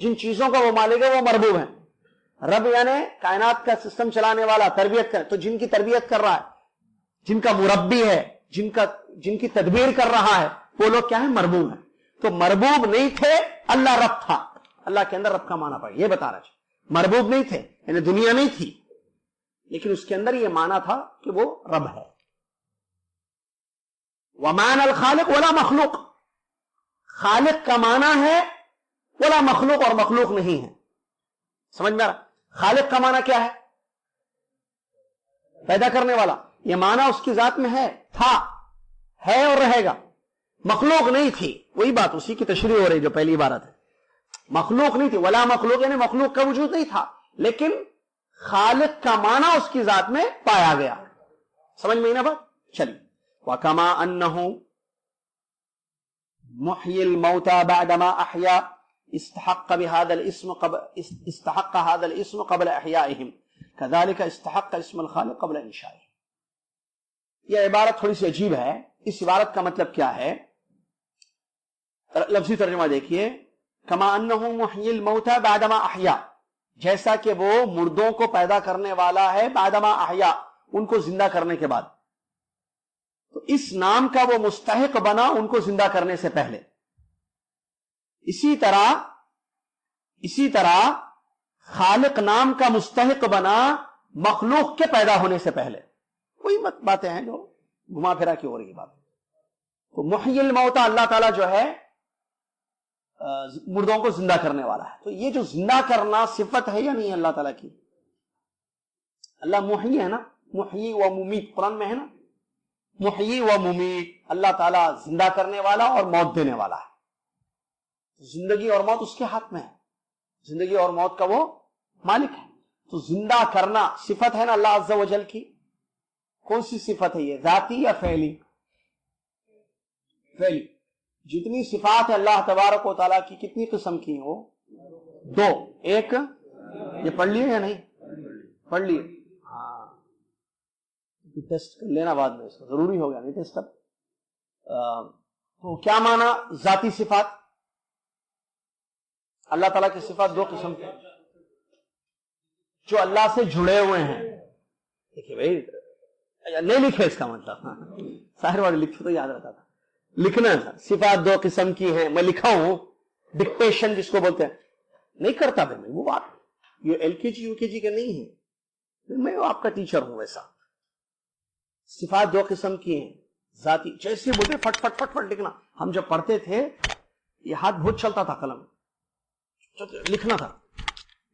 جن چیزوں کا وہ مالک ہے وہ مربوب ہے. رب یعنی کائنات کا سسٹم چلانے والا، تربیت کر، تو جن کی تربیت کر رہا ہے، جن کا مربی ہے، جن کی تدبیر کر رہا ہے، وہ لوگ کیا ہے؟ مربوب ہیں. تو مربوب نہیں تھے، اللہ رب تھا. اللہ کے اندر رب کا معنی پڑا، یہ بتا رہا ہے. مربوب نہیں تھے یعنی دنیا نہیں تھی، لیکن اس کے اندر یہ معنی تھا کہ وہ رب ہے. وَمَعْنَ الْخَالِقُ وَلَا مخلوق، خالق کا معنی ہے ولا مخلوق، اور مخلوق نہیں ہے. سمجھ میں آ رہا؟ خالق کا معنی کیا ہے؟ پیدا کرنے والا. یہ معنی اس کی ذات میں ہے، تھا، ہے اور رہے گا. مخلوق نہیں تھی، وہی بات اسی کی تشریح ہو رہی جو پہلی عبارت ہے. مخلوق نہیں تھی، ولا مخلوق یعنی مخلوق کا وجود نہیں تھا، لیکن خالق کا معنی اس کی ذات میں پایا گیا. سمجھ میں نا بات؟ چلیے. وَكَمَا أَنَّهُ مُحْيِي الْمَوْتَى بَعْدَمَا أَحْيَا استحق هذا الاسم قبل احیائهم كذلك استحق اسم الخالق قبل انشائه. یہ عبارت تھوڑی سی عجیب ہے. اس عبارت کا مطلب کیا ہے؟ لفظی ترجمہ دیکھیے. کما انه محیی الموتى بعدما احیا، جیسا کہ وہ مردوں کو پیدا کرنے والا ہے، بعدما احیا، ان کو زندہ کرنے کے بعد. تو اس نام کا وہ مستحق بنا ان کو زندہ کرنے سے پہلے. اسی طرح خالق نام کا مستحق بنا مخلوق کے پیدا ہونے سے پہلے. کوئی باتیں ہیں جو گھما پھرا کی ہو رہی بات. تو محیی الموتى اللہ تعالیٰ جو ہے مردوں کو زندہ کرنے والا ہے. تو یہ جو زندہ کرنا صفت ہے یا نہیں اللہ تعالیٰ کی؟ اللہ محیی ہے نا، محیی و ممیت قرآن میں ہے نا، محیی و ممیت. اللہ تعالیٰ زندہ کرنے والا اور موت دینے والا ہے. زندگی اور موت اس کے ہاتھ میں ہے، زندگی اور موت کا وہ مالک ہے. تو زندہ کرنا صفت ہے نا اللہ عز و جل کی. کون سی صفت ہے یہ؟ ذاتی یا فعلی؟ فعلی. جتنی صفات ہے اللہ تبارک و تعالیٰ کی کتنی قسم کی ہیں؟ وہ دو. ایک یہ پڑھ لیے یا نہیں پڑھ لیے؟ ہاں ٹیسٹ کر لینا بعد میں، اس کا ضروری ہو گیا نہیں ٹیسٹ اب. تو کیا معنی ذاتی صفات؟ اللہ تعالیٰ کی صفات دو قسم کی جو اللہ سے جڑے ہوئے ہیں. دیکھیے بھائی نہیں لکھے اس کا مطلب، سارے والے لکھے تو یاد رہتا تھا، لکھنا تھا. صفات دو قسم کی ہیں، میں لکھا ہوں. ڈکٹیشن جس کو بولتے ہیں نہیں کرتا میں وہ بات. یہ ایل کے جی یو کے جی کے نہیں ہے، میں آپ کا ٹیچر ہوں. ویسا صفات دو قسم کی ہیں. ذاتی جیسے بولتے فٹ فٹ فٹ فٹ لکھنا. ہم جب پڑھتے تھے یہ ہاتھ بہت چلتا تھا، قلم لکھنا تھا،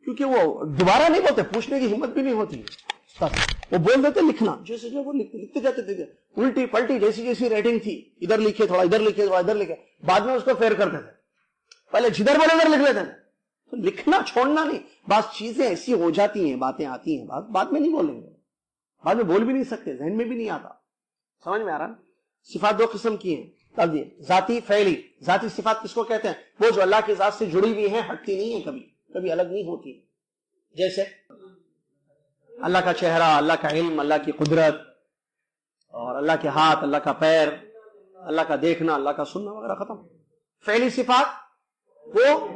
کیونکہ وہ دوبارہ نہیں بولتے، پوچھنے کی ہمت بھی نہیں ہوتی. وہ بول دیتے لکھنا، جیسے جو وہ لکھتے جاتے تھے، الٹی پلٹی جیسی جیسی ریٹنگ تھی، ادھر لکھے تھوڑا ادھر لکھے تھوڑا ادھر لکھے، بعد میں اس کو فیر کرتے تھے. پہلے جدھر بولے ادھر لکھ لیتے تھے. تو لکھنا چھوڑنا نہیں. بعض چیزیں ایسی ہو جاتی ہیں، باتیں آتی ہیں، بعد میں نہیں بولیں گے، بعد میں بول بھی نہیں سکتے، ذہن میں بھی نہیں آتا. سمجھ میں آ رہا؟ صفات دو قسم کی ہیں. ذاتی فعلی. ذاتی صفات کس کو کہتے ہیں؟ وہ جو اللہ کی ذات سے جڑی ہوئی ہیں، ہٹتی نہیں ہیں، کبھی الگ نہیں ہوتی. جیسے اللہ کا چہرہ، اللہ کا علم، اللہ کی قدرت، اور اللہ کے ہاتھ، اللہ کا پیر، اللہ کا دیکھنا، اللہ کا سننا وغیرہ. ختم. فعلی صفات وہ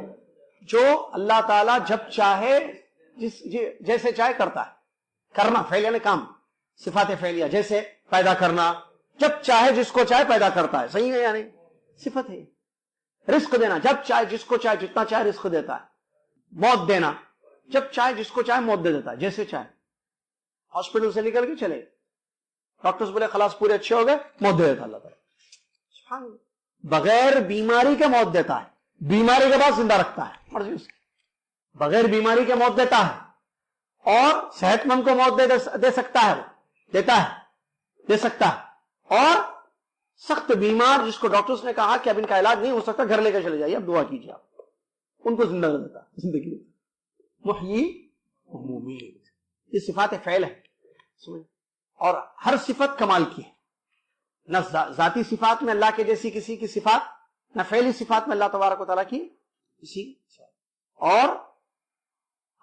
جو اللہ تعالیٰ جب چاہے جیسے چاہے کرتا ہے. کرنا فعل یعنی کام. صفات فعلیہ جیسے پیدا کرنا، جب چاہے جس کو چاہے پیدا کرتا ہے. صحیح ہے یا نہیں؟ صفت ہے. رزق دینا، جب چاہے جس کو چاہے جتنا چاہے رزق دیتا ہے. موت دینا، جب چاہے جس کو چاہے موت دے دیتا ہے، جیسے چاہے. ہاسپٹل سے نکل کے چلے، ڈاکٹرز بولے خلاص پورے اچھے ہو گئے، موت دے دیتا اللہ تعالیٰ. بغیر بیماری کے موت دیتا ہے، بیماری کے بعد زندہ رکھتا ہے، مرضی اس کی. بغیر بیماری کے موت دیتا ہے، اور صحت مند کو موت دے سکتا ہے، دیتا ہے، دے سکتا ہے. اور سخت بیمار جس کو ڈاکٹرز نے کہا کہ اب ان کا علاج نہیں ہو سکتا، گھر لے کے چلے جائیے، اب دعا کیجیے، آپ ان کو زندہ کر دیتا ہے، زندگی دیتا. محیی و ممیت، یہ صفات فعل ہے. اور ہر صفت کمال کی ہے. نہ ذاتی صفات میں اللہ کے جیسی کسی کی صفات، نہ فعلی صفات میں اللہ تبارک و تعالیٰ کی کسی اور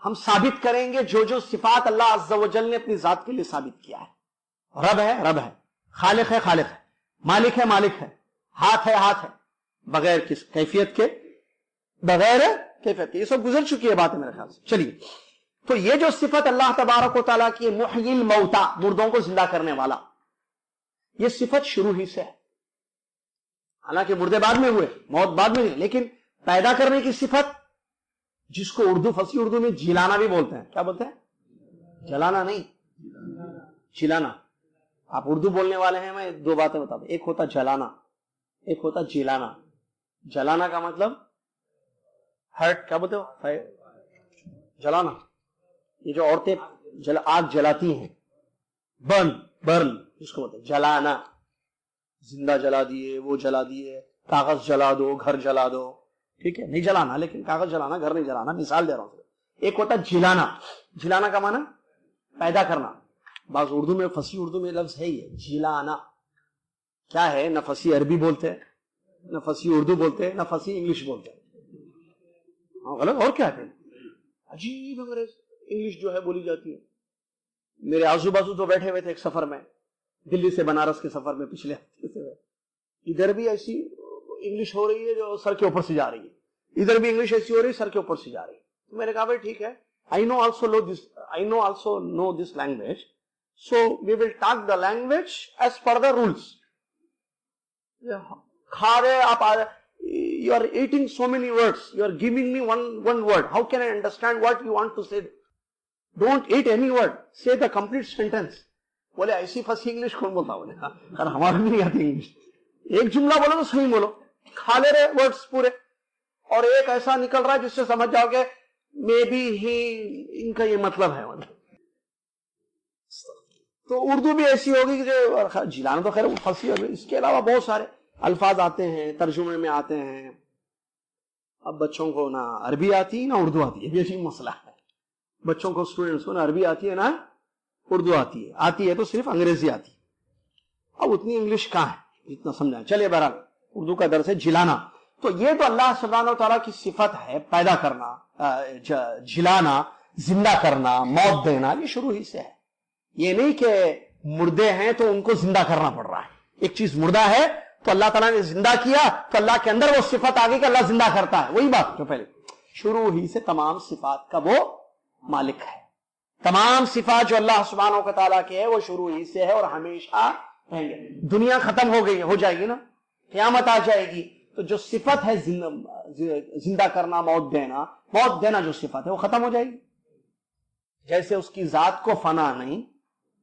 ہم ثابت کریں گے جو صفات اللہ عز و جل نے اپنی ذات کے لیے ثابت کیا ہے. رب ہے, خالق ہے, مالک ہے, ہاتھ ہے, بغیر کس کیفیت کے, بغیر کیفیت کے. یہ سب گزر چکی ہے بات ہے میرے خیال سے. چلیے, تو یہ جو صفت اللہ تبارک و تعالیٰ کی محیی الموتا, مردوں کو زندہ کرنے والا, یہ صفت شروع ہی سے ہے. حالانکہ مردے بعد میں ہوئے, موت بعد میں نہیں, لیکن پیدا کرنے کی صفت, جس کو فصیح اردو میں جلانا بھی بولتے ہیں. کیا بولتے ہیں؟ جلانا نہیں, جلانا. آپ اردو بولنے والے ہیں, میں دو باتیں بتا دوں. ایک ہوتا جلانا, ایک ہوتا جلانا. جلانا کا مطلب ہرٹ, کیا بولتے ہو, جلانا. یہ جو عورتیں آگ جلاتی ہیں, برن اس کو بولتے ہیں جلانا. زندہ جلا دیے, وہ جلا دیے, کاغذ جلا دو, گھر جلا دو, ٹھیک ہے, نہیں جلانا, لیکن کاغذ جلانا, گھر نہیں جلانا, مثال دے رہا ہوں. ایک ہوتا جلانا. جلانا کا معنی پیدا کرنا. بعض اردو میں, فصیح اردو میں لفظ ہے یہ جلانا. کیا ہے؟ نہ فصیح عربی بولتے ہیں, نہ فصیح اردو بولتے ہیں, نہ فصیح انگلش بولتے ہیں. غلط. اور کیا ہے؟ عجیب انگلش جو ہے بولی جاتی ہے. میرے آزو بازو تو بیٹھے ہوئے تھے ایک سفر میں, دلی سے بنارس کے سفر میں پچھلے ہفتے سے. ادھر بھی ایسی انگلش ہو رہی ہے جو سر کے اوپر سے جا رہی ہے, ادھر بھی انگلش ایسی ہو رہی ہے سر کے اوپر سے جا رہی ہے. تو میں نے کہا بھائی ٹھیک ہے, I know also know this language, so we will talk the language as per the rules. کھا رہے آپ, you are eating so many words, you are giving me one word, how can I understand what you want to say? Don't eat any word, say the complete sentence. بولے ایسی فصیح English کون بولتا؟ بولے ہاں, ہمارا بھی نہیں آتی انگلش. ایک جملہ بولو تو صحیح بولو, کھا لے رہے ورڈز پورے, اور ایک ایسا نکل رہا ہے جس سے سمجھ جاؤ کہ مے بی ہی ان کا یہ مطلب ہے. تو اردو بھی ایسی ہوگی کہ جو جلانا تو خیر فصیح ہے. اس کے علاوہ بہت سارے الفاظ آتے ہیں, ترجمے میں آتے ہیں. اب بچوں کو نہ عربی آتی نہ اردو آتی ہے, یہ بھی مسئلہ ہے. بچوں کو, اسٹوڈنٹس کو نہ عربی آتی ہے نہ اردو آتی ہے تو صرف انگریزی آتی ہے. اب اتنی انگلش کہاں ہے جتنا سمجھائیں. چلیے بہرحال اردو کا درس ہے جلانا. تو یہ تو اللہ سبحانہ و تعالیٰ کی صفت ہے, پیدا کرنا, جلانا, زندہ کرنا, موت دینا, یہ شروع ہی سے ہے. یہ نہیں کہ مردے ہیں تو ان کو زندہ کرنا پڑ رہا ہے. ایک چیز مردہ ہے تو اللہ تعالیٰ نے زندہ کیا, تو اللہ کے اندر وہ صفت آ گئی کہ اللہ زندہ کرتا ہے. وہی بات جو پہلے شروع ہی سے تمام صفات کا وہ مالک ہے. تمام صفات جو اللہ سبحانہ و تعالیٰ کے ہے وہ شروع ہی سے ہے اور ہمیشہ رہیں گے. دنیا ختم ہو گئی, ہو جائے گی نا, قیامت آ جائے گی, تو جو صفت ہے زندہ کرنا, موت دینا جو صفت ہے وہ ختم ہو جائے گی. جیسے اس کی ذات کو فنا نہیں,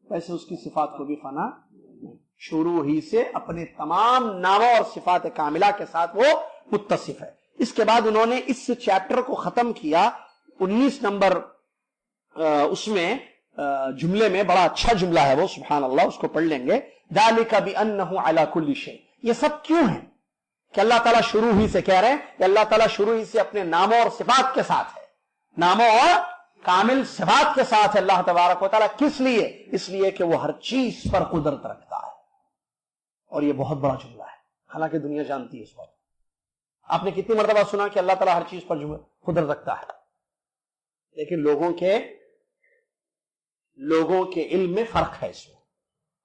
ویسے اس کی صفات کو بھی فنا نہیں. شروع ہی سے اپنے تمام ناموں اور صفات کاملہ کے ساتھ وہ متصف ہے. اس کے بعد انہوں نے اس چیپٹر کو ختم کیا 19 نمبر اس میں جملے میں. بڑا اچھا جملہ ہے وہ, سبحان اللہ, اس کو پڑھ لیں گے. ذالک بانہ علی کل شیء. یہ سب کیوں ہے کہ اللہ تعالیٰ شروع ہی سے کہہ رہے ہیں کہ اللہ تعالیٰ شروع ہی سے اپنے ناموں اور صفات کے ساتھ ہے, ناموں اور کامل صفات کے ساتھ ہے اللہ تبارک و تعالیٰ. کس لیے؟ اس لیے کہ وہ ہر چیز پر قدرت رکھتا ہے. اور یہ بہت بڑا جملہ ہے, حالانکہ دنیا جانتی ہے اس بات. آپ نے کتنی مرتبہ سنا کہ اللہ تعالیٰ ہر چیز پر قدرت رکھتا ہے, لیکن لوگوں کے علم میں فرق ہے. اس میں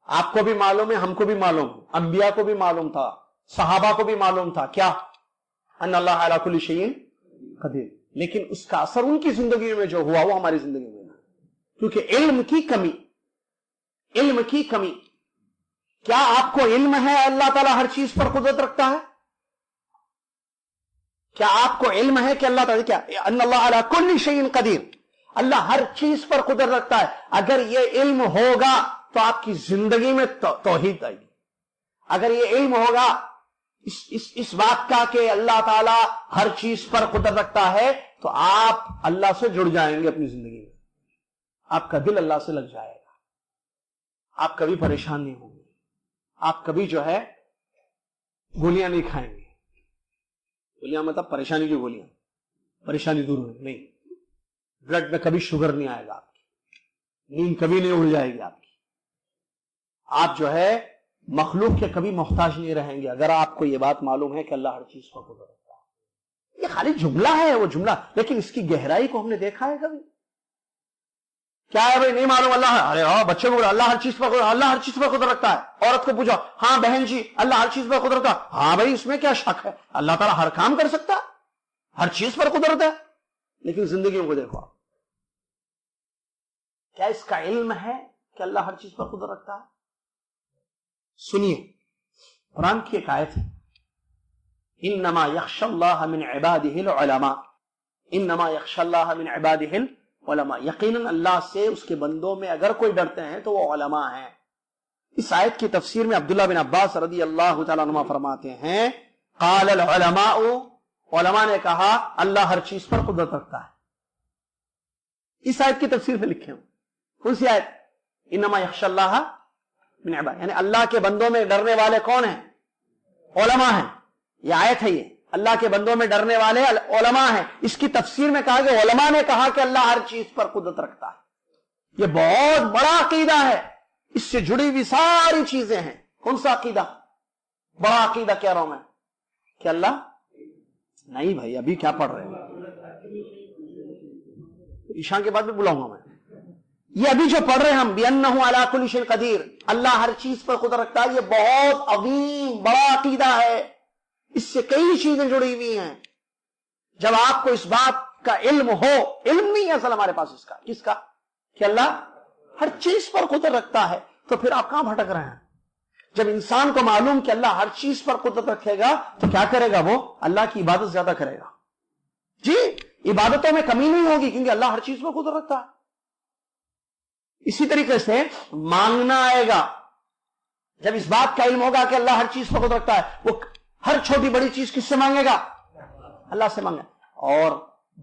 آپ کو بھی معلوم ہے, ہم کو بھی معلوم, انبیاء کو بھی معلوم تھا, صحابہ کو بھی معلوم تھا, کیا ان اللہ علی کل شیء قدیر. لیکن اس کا اثر ان کی زندگی میں جو ہوا وہ ہماری زندگی میں نہیں, کیونکہ علم کی کمی. کیا آپ کو علم ہے اللہ تعالیٰ ہر چیز پر قدرت رکھتا ہے؟ کیا آپ کو علم ہے کہ اللہ تعالیٰ کیا ان اللہ علی کل شیء قدیر, اللہ ہر چیز پر قدرت رکھتا ہے؟ اگر یہ علم ہوگا تو آپ کی زندگی میں توحید آئے گی. اگر یہ علم ہوگا اس بات کا کہ اللہ تعالیٰ ہر چیز پر قدرت رکھتا ہے, تو آپ اللہ سے جڑ جائیں گے اپنی زندگی میں. آپ کا دل اللہ سے لگ جائے گا, آپ کبھی پریشان نہیں ہوں گے, آپ کبھی جو ہے گولیاں نہیں کھائیں گے. گولیاں مطلب پریشانی کی گولیاں, پریشانی دور ہوگی نہیں. بلڈ میں کبھی شوگر نہیں آئے گا آپ کی, نیند کبھی نہیں اڑ جائے گی آپ کی. آپ جو ہے مخلوق کے کبھی محتاج نہیں رہیں گے, اگر آپ کو یہ بات معلوم ہے کہ اللہ ہر چیز کو قدرت رکھتا ہے. یہ خالی جملہ ہے وہ جملہ، لیکن اس کی گہرائی کو ہم نے دیکھا ہے کبھی؟ کیا ہے بھائی نہیں معلوم اللہ ہے، ارے ہاں بچے کو اللہ ہر چیز پر قدرت، اللہ ہر چیز پر قدرت رکھتا ہے. عورت کو پوچھو ہاں بہن جی اللہ ہر چیز پر قدرت رکھتا ہے، ہاں بھائی اس میں کیا شک ہے، اللہ تعالیٰ ہر کام کر سکتا ہے، ہر چیز پر قدرت ہے. لیکن زندگیوں کو دیکھو آپ، کیا اس کا علم ہے کہ اللہ ہر چیز پر قدرت رکھتا ہے؟ سنیے قرآن کی ایک آیت ہے، انما یخشی اللہ من عبادہ العلماء، انما یخشی اللہ من عبادہ العلماء، یقیناً اللہ سے اس کے بندوں میں اگر کوئی ڈرتے ہیں تو وہ علماء ہیں. اس آیت کی تفسیر میں عبداللہ بن عباس رضی اللہ تعالیٰ عنہ فرماتے ہیں قال العلماء، علماء نے کہا اللہ ہر چیز پر قدرت رکھتا ہے. اس آیت کی تفسیر میں لکھے ہوں کون سی آیت؟ انما یخشی اللہ من عبادہ، یعنی اللہ کے بندوں میں ڈرنے والے کون ہیں؟ علماء ہیں. یہ آیت ہے، یہ اللہ کے بندوں میں ڈرنے والے علماء ہیں. اس کی تفسیر میں کہا کہ علماء نے کہا کہ اللہ ہر چیز پر قدرت رکھتا ہے. یہ بہت بڑا عقیدہ ہے، اس سے جڑی ہوئی ساری چیزیں ہیں. کون سا عقیدہ؟ بڑا عقیدہ کہہ رہا ہوں میں کہ اللہ نہیں. بھائی ابھی کیا پڑھ رہے ہیں؟ عشاء کے بعد بھی بلاؤں گا میں. یہ ابھی جو پڑھ رہے ہیں ہم بِأَنَّهُ عَلَىٰ كُلِّ شَيْءٍ قَدِيرٌ، اللہ ہر چیز پر قدرت رکھتا ہے، یہ بہت عظیم بڑا عقیدہ ہے. اس سے کئی چیزیں جڑی ہوئی ہیں. جب آپ کو اس بات کا علم ہو، علم نہیں ہے اصل ہمارے پاس اس کا، کس کا؟ کہ اللہ ہر چیز پر قدرت رکھتا ہے، تو پھر آپ کہاں بھٹک رہے ہیں؟ جب انسان کو معلوم کہ اللہ ہر چیز پر قدرت رکھے گا تو کیا کرے گا؟ وہ اللہ کی عبادت زیادہ کرے گا. جی عبادتوں میں کمی نہیں ہوگی کیونکہ اللہ ہر چیز پر قدرت رکھتا ہے. اسی طریقے سے مانگنا آئے گا. جب اس بات کا علم ہوگا کہ اللہ ہر چیز پر قدرت رکھتا ہے، وہ ہر چھوٹی بڑی چیز کس سے مانگے گا؟ اللہ سے مانگے. اور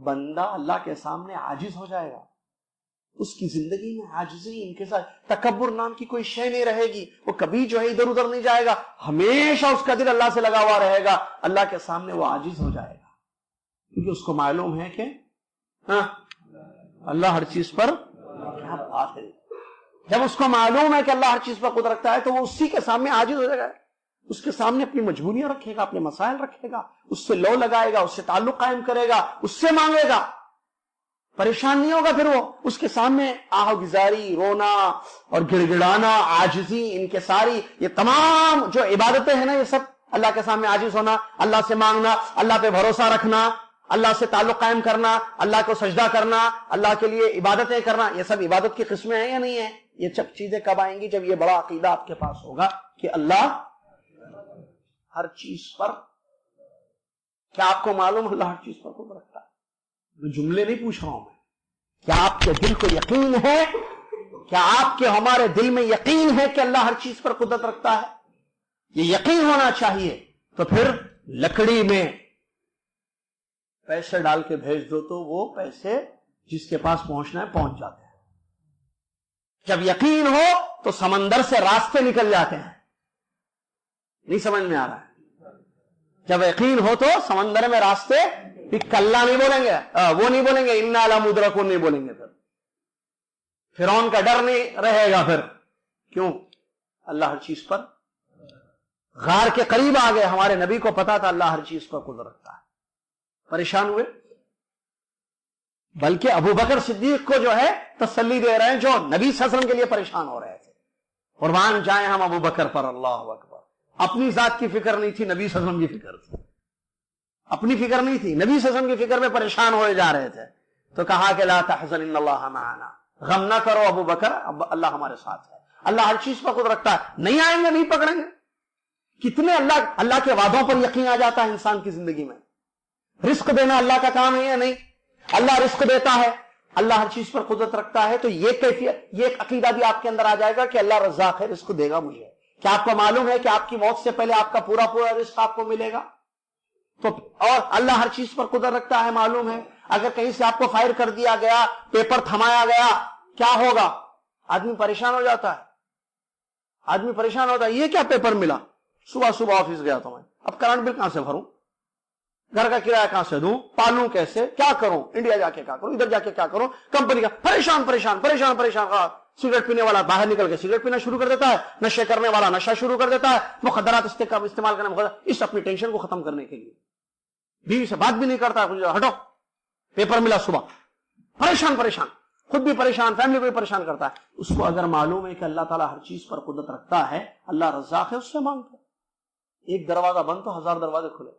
بندہ اللہ کے سامنے عاجز ہو جائے گا. اس کی زندگی میں عاجزی، انکسار، تکبر نام کی کوئی شے نہیں رہے گی. وہ کبھی جو ہے ادھر ادھر نہیں جائے گا، ہمیشہ اس کا دل اللہ سے لگا ہوا رہے گا. اللہ کے سامنے وہ عاجز ہو جائے گا کیونکہ اس کو معلوم ہے کہ اللہ ہر چیز پر کیا بات ہے. جب اس کو معلوم ہے کہ اللہ ہر چیز پر قدرت رکھتا ہے تو وہ اسی کے سامنے عاجز ہو جائے گا. اس کے سامنے اپنی مجبوریاں رکھے گا، اپنے مسائل رکھے گا، اس سے لو لگائے گا، اس سے تعلق قائم کرے گا، اس سے مانگے گا. پریشان نہیں ہوگا. پھر وہ اس کے سامنے آہ گزاری، رونا اور گڑ گڑانا، عاجزی، انکساری، یہ تمام جو عبادتیں ہیں نا، یہ سب اللہ کے سامنے عاجز ہونا، اللہ سے مانگنا، اللہ پہ بھروسہ رکھنا، اللہ سے تعلق قائم کرنا، اللہ کو سجدہ کرنا، اللہ کے لیے عبادتیں کرنا، یہ سب عبادت کی قسمیں ہیں یا نہیں ہیں؟ یہ سب چیزیں کب آئیں گی؟ جب یہ بڑا عقیدہ آپ کے پاس ہوگا کہ اللہ ہر چیز پر. کیا آپ کو معلوم اللہ ہر چیز پر قدرت رکھتا ہے؟ میں جملے نہیں پوچھ رہا ہوں میں. کیا آپ کے دل کو یقین ہے؟ کیا آپ کے ہمارے دل میں یقین ہے کہ اللہ ہر چیز پر قدرت رکھتا ہے؟ یہ یقین ہونا چاہیے. تو پھر لکڑی میں پیسے ڈال کے بھیج دو تو وہ پیسے جس کے پاس پہنچنا ہے پہنچ جاتے ہیں. جب یقین ہو تو سمندر سے راستے نکل جاتے ہیں. نہیں سمجھ میں آ رہا ہے؟ جب یقین ہو تو سمندر میں راستے، کلّا نہیں بولیں گے، وہ نہیں بولیں گے، انا لمدرکون نہیں بولیں گے. پھر فرعون کا ڈر نہیں رہے گا. پھر کیوں؟ اللہ ہر چیز پر. غار کے قریب آ گئے، ہمارے نبی کو پتا تھا اللہ ہر چیز پر قدرت رکھتا ہے. پریشان ہوئے. بلکہ ابو بکر صدیق کو جو ہے تسلی دے رہے ہیں جو نبی صلی اللہ علیہ وسلم کے لیے پریشان ہو رہے تھے. قربان جائیں ہم ابو بکر پر. اللہ اکبر. اپنی ذات کی فکر نہیں تھی، نبی صلی اللہ علیہ وسلم کی فکر تھی. اپنی فکر نہیں تھی، نبی صلی اللہ علیہ وسلم کی فکر میں پریشان ہوئے جا رہے تھے. تو کہا کہ لا تحزن ان اللہ معنا، غم نہ کرو ابو بکر، اب اللہ ہمارے ساتھ ہے. اللہ ہر چیز پر قدرت رکھتا ہے. نہیں آئیں گے، نہیں پکڑیں گے. کتنے اللہ کے وعدوں پر یقین آ جاتا ہے انسان کی زندگی میں. رزق دینا اللہ کا کام ہے یا نہیں؟ اللہ رزق دیتا ہے، اللہ ہر چیز پر قدرت رکھتا ہے. تو یہ کیفیت، یہ ایک عقیدہ بھی آپ کے اندر آ جائے گا کہ اللہ رزاق ہے، رزق دے گا مجھے. کیا آپ کو معلوم ہے کہ آپ کی موت سے پہلے آپ کا پورا رزق آپ کو ملے گا؟ تو اور اللہ ہر چیز پر قدرت رکھتا ہے، معلوم ہے. اگر کہیں سے آپ کو فائر کر دیا گیا، پیپر تھمایا گیا، کیا ہوگا؟ آدمی پریشان ہو جاتا ہے. آدمی پریشان ہوتا ہے، یہ کیا پیپر ملا؟ صبح آفس گیا تو میں اب کرنٹ بل کہاں سے بھروں، گھر کا کرایہ کہاں سے دوں، پالوں کیسے، کیا کروں، انڈیا جا کے کیا کروں، ادھر جا کے کیا کروں، کمپنی کا پریشان پریشان پریشان پریشان. سگریٹ پینے والا باہر نکل کے سگریٹ پینا شروع کر دیتا ہے، نشے کرنے والا نشہ شروع کر دیتا ہے، مخدرات استعمال کرنا، اس اپنی ٹینشن کو ختم کرنے کے لیے. بیوی سے بات بھی نہیں کرتا, ہٹو پیپر ملا صبح, پریشان پریشان, خود بھی پریشان, فیملی کو بھی پریشان کرتا ہے. اس کو اگر معلوم ہے کہ اللہ تعالیٰ ہر چیز پر قدرت رکھتا ہے, اللہ رزاق ہے, اس سے مانگتا ہے. ایک دروازہ بند تو 1000 دروازے کھلے.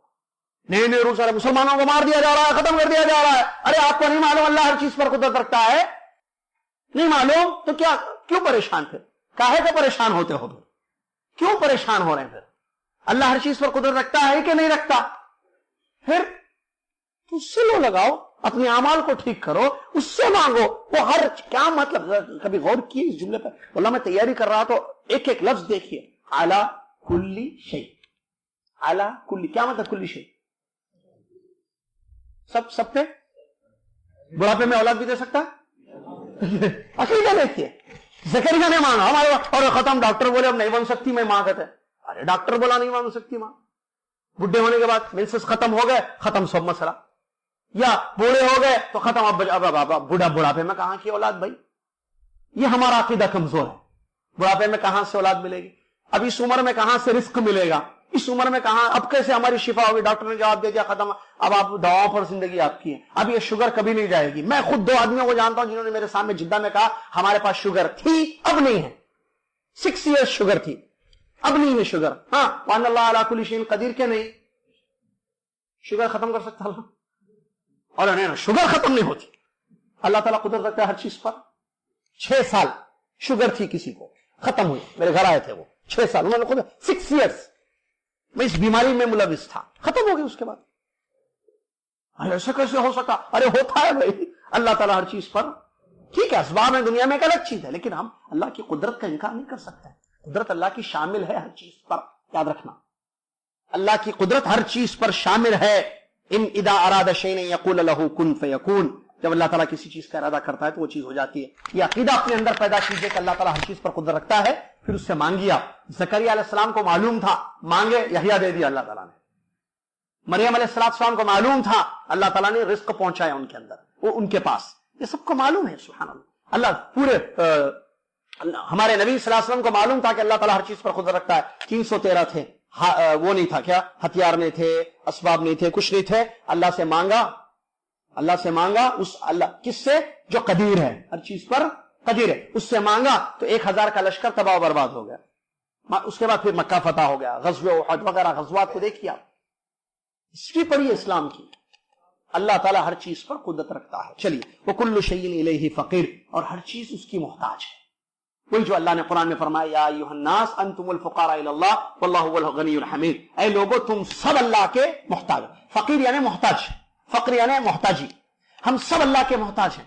نہیں روس والے مسلمانوں کو مار دیا جا رہا ہے, ختم کر دیا جا رہا ہے. ارے آپ کو نہیں معلوم اللہ ہر چیز پر قدرت رکھتا ہے؟ نہیں معلوم تو کیا, کیوں پریشان پھر؟ کاہے کو پریشان ہوتے ہو؟ کیوں پریشان ہو رہے ہیں پھر؟ اللہ ہر چیز پر قدرت رکھتا ہے کہ نہیں رکھتا؟ پھر اس سے لو لگاؤ, اپنے اعمال کو ٹھیک کرو, اس سے مانگو. وہ ہر کیا مطلب, کبھی غور کیے اس جملے پر؟ واللہ میں تیاری کر رہا تو ایک ایک لفظ دیکھیے. اعلی کلی شیء, اعلی کلی کیا مطلب؟ کلی شیء سب پہ. بڑھاپے میں اولاد بھی دے سکتا ہے. عقیدہ دیکھیے, زکریا نے مانگا ہمارے اور ختم, ڈاکٹر بولے اب نہیں بن سکتی میں ماں کہتے. ارے ڈاکٹر بولا نہیں بن سکتی ماں, بڈھے ہونے کے بعد مینسز ختم ہو گئے, ختم سب مسئلہ. یا بوڑھے ہو گئے تو ختم, اب بڑھاپے میں کہاں کی اولاد بھائی؟ یہ ہمارا عقیدہ کمزور ہے. بڑھاپے میں کہاں سے اولاد ملے گی؟ اب اس عمر میں کہاں سے رزق ملے گا؟ اس عمر میں کہاں, اب کیسے ہماری شفا ہوگی؟ ڈاکٹر نے جواب دے دیا ختم, اب آپ دواؤں پر زندگی آپ کی ہے. اب یہ شوگر کبھی نہیں جائے گی. میں خود 2 آدمیوں کو جانتا ہوں جنہوں نے میرے سامنے جدہ میں کہا ہمارے پاس شوگر تھی, اب نہیں ہے. 6 ایئرز شوگر تھی, اب نہیں ہے شوگر. ہاں, وان اللہ علی کل شیء قدیر کے نہیں, شوگر ختم کر سکتا اللہ؟ اور نہیں, شوگر ختم نہیں ہوتی. اللہ تعالیٰ قدرت رکھتا ہے ہر چیز پر. 6 سال شوگر تھی کسی کو, ختم ہوئی, میرے گھر آئے تھے وہ 6 سال, انہوں نے خود 6 ایئرز میں اس بیماری میں ملوث تھا, ختم ہو گئی اس کے بعد. ایسا کیسے ہو سکا؟ ارے ہوتا ہے بھائی, اللہ تعالیٰ ہر چیز پر. ٹھیک ہے اسباب ہے دنیا میں ایک الگ چیز ہے, لیکن ہم اللہ کی قدرت کا انکار نہیں کر سکتے. قدرت اللہ کی شامل ہے ہر چیز پر, یاد رکھنا. اللہ کی قدرت ہر چیز پر شامل ہے. ان اذا اراد شیئا یقول له کن فیکون, جب اللہ تعالیٰ کسی چیز کا ارادہ کرتا ہے تو وہ چیز ہو جاتی ہے. یہ عقیدہ اپنے اندر پیدا کیجئے کہ اللہ تعالیٰ ہر چیز پر قدرت رکھتا ہے, پھر اس سے مانگیے. آپ زکریا علیہ السلام کو معلوم تھا, مانگے, یحییٰ دے دیا اللہ تعالیٰ نے. مریم علیہ السلام کو معلوم تھا, اللہ تعالیٰ نے رزق پہنچایا ان کے اندر, وہ ان کے پاس. یہ سب کو معلوم ہے. سبحان اللہ. اللہ پورے ہمارے نبی صلی اللہ علیہ وسلم کو معلوم تھا کہ اللہ تعالیٰ ہر چیز پر قدرت رکھتا ہے. 313 تھے, وہ نہیں تھا کیا, ہتھیار نہیں تھے, اسباب نہیں تھے, کچھ نہیں تھے. اللہ سے مانگا, اللہ سے مانگا, اس اللہ کس سے جو قدیر ہے, ہر چیز پر قدیر ہے, اس سے مانگا تو 1000 کا لشکر تباہ و برباد ہو گیا. اس کے بعد پھر مکہ فتح ہو گیا, غزوہ احد وغیرہ غزوات کو دیکھیے آپ, ہسٹری پڑھیے اسلام کی. اللہ تعالیٰ ہر چیز پر قدرت رکھتا ہے. چلیے, وَكُلُّ شَيْءٍ إِلَيْهِ فَقِيرٌ, اور ہر چیز اس کی محتاج ہے. وہی جو اللہ نے قرآن میں فرمایا, یا ایھا الناس انتم الفقراء الی اللہ واللہ هو الغنی الحمید, اے لوگو تم سب اللہ کے محتاج. فقیر یعنی محتاج, فقر یعنی محتاجی. ہم سب اللہ کے محتاج ہیں.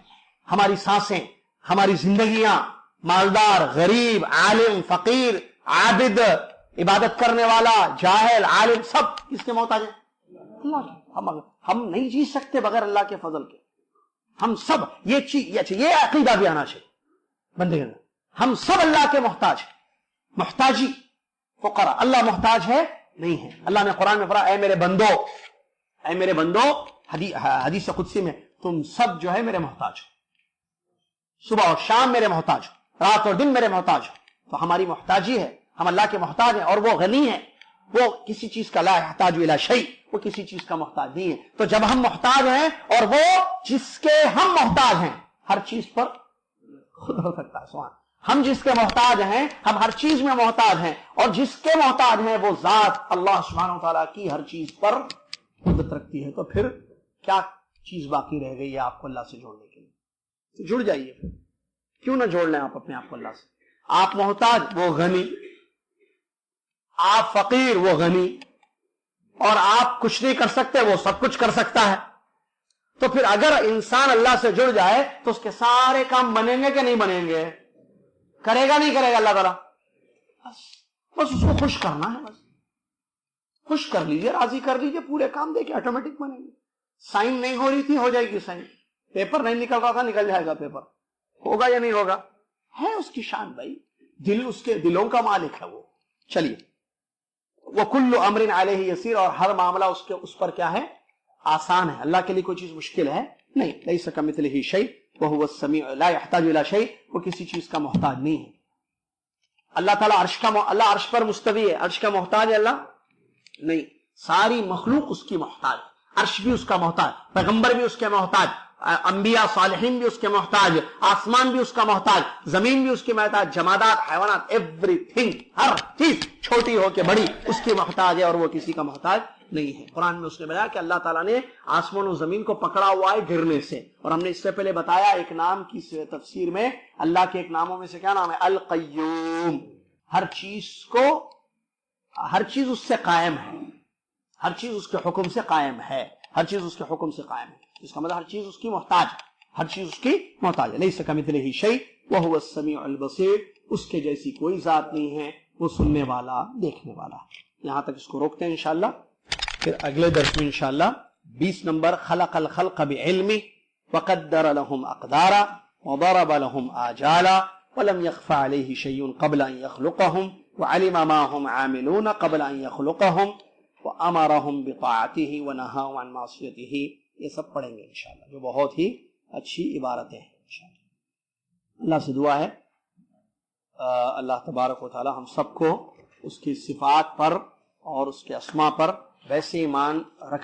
ہماری سانسیں, ہماری زندگیاں, مالدار, غریب, عالم, فقیر, عابد, عبادت کرنے والا, جاہل, عالم, سب کس کے محتاج ہیں؟ اللہ کے. ہم نہیں جی سکتے بغیر اللہ کے فضل کے. ہم سب یہ چیز, یہ عقیدہ بھی آنا چاہیے بندے کے. ہم سب اللہ کے محتاج ہیں. محتاجی فقراء, اللہ محتاج ہے نہیں ہے. اللہ نے قرآن میں فرمایا, اے میرے بندو, اے میرے بندو, حدیث قدسی میں, تم سب جو ہے میرے محتاج ہو. صبح اور شام میرے محتاج ہو, رات اور دن میرے محتاج ہو. تو ہماری محتاجی ہے, ہم اللہ کے محتاج ہیں, اور وہ غنی ہے, وہ کسی چیز کا لا یحتاج الی شیء, وہ کسی چیز کا محتاج نہیں ہے. تو جب ہم محتاج ہیں اور وہ جس کے ہم محتاج ہیں, ہر چیز پر خود ہو سکتا ہے. سبحان, ہم جس کے محتاج ہیں, ہم ہر چیز میں محتاج ہیں, اور جس کے محتاج ہیں وہ ذات اللہ سبحانہ و تعالیٰ کی ہر چیز پر قدرت رکھتی ہے. تو پھر کیا چیز باقی رہ گئی ہے آپ کو اللہ سے جوڑنے کے لیے؟ تو جڑ جائیے. پھر کیوں نہ جوڑ لیں آپ اپنے آپ کو اللہ سے؟ آپ محتاج, وہ غنی. آپ فقیر, وہ غنی. اور آپ کچھ نہیں کر سکتے, وہ سب کچھ کر سکتا ہے. تو پھر اگر انسان اللہ سے جڑ جائے تو اس کے سارے کام بنیں گے کہ نہیں بنیں گے؟ کرے گا نہیں کرے گا اللہ تعالیٰ؟ بس اس کو خوش کرنا ہے, بس خوش کر لیجئے, راضی کر لیجئے, پورے کام دیکھیں آٹومیٹک بنیں گے. سائن نہیں ہو رہی تھی, ہو جائے گی سائن. پیپر نہیں نکل رہا تھا, نکل جائے گا پیپر. ہوگا یا نہیں ہوگا؟ ہے اس کی شان بھائی, دل اس کے دلوں کا مالک ہے وہ. چلیے, وَكُلُّ أَمْرٍ عَلَيْهِ يَسِيرٌ, اور ہر معاملہ اس پر کیا ہے؟ آسان ہے. اللہ کے لیے کوئی چیز مشکل ہے نہیں. لَيْسَ كَمِثْلِهِ شَيْءٌ وَهُوَ السَّمِيعُ لَا يَحْتَاجُ إِلَى شَيْءٍ, وہ کسی چیز کا محتاج نہیں ہے. اللہ تعالیٰ اللہ عرش پر مستوی ہے, عرش کا محتاج ہے اللہ نہیں. ساری مخلوق اس کی محتاج. عرش بھی اس کا محتاج، پیغمبر بھی اس کے محتاج، انبیاء صالحین بھی اس کے محتاج، آسمان بھی اس کا محتاج، زمین بھی اس کی محتاج، جمادات، حیوانات، ایوری تھنگ، ہر چیز چھوٹی ہو کے بڑی اس کی محتاج ہے اور وہ کسی کا محتاج نہیں ہے۔ قرآن میں اس نے بتایا کہ اللہ تعالیٰ نے آسمان و زمین کو پکڑا ہوا ہے گرنے سے، اور ہم نے اس سے پہلے بتایا ایک نام کی تفسیر میں، اللہ کے ایک ناموں میں سے کیا نام ہے؟ القیوم۔ ہر چیز اس سے قائم ہے، ہر چیز اس کے حکم سے قائم ہے، ہر چیز اس کے حکم سے قائم ہے، اس کا مطلب ہر چیز اس کی محتاج ہے، ہر چیز اس کی محتاج ہے۔ لیس کمثلہ شیء وہو السمیع البصیر، اس کے جیسی کوئی ذات نہیں ہے، وہ سننے والا دیکھنے والا۔ یہاں تک اس کو روکتے ہیں انشاءاللہ، پھر اگلے درس میں انشاءاللہ 20 نمبر خلق الخلق بعلمه وقدر لهم اقدارا وضرب لهم آجالا ولم يخف عليه شيء قبل ان يخلقهم وعلم ما هم عاملون قبل ان يخلقهم وامرهم بطاعته ونهاهم عن معصيته۔ یہ سب پڑھیں گے انشاءاللہ، جو بہت ہی اچھی عبارتیں ہیں انشاءاللہ۔ اللہ سے دعا ہے اللہ تبارک و تعالی ہم سب کو اس کی صفات پر اور اس کے اسماء پر ویسے ایمان رکھ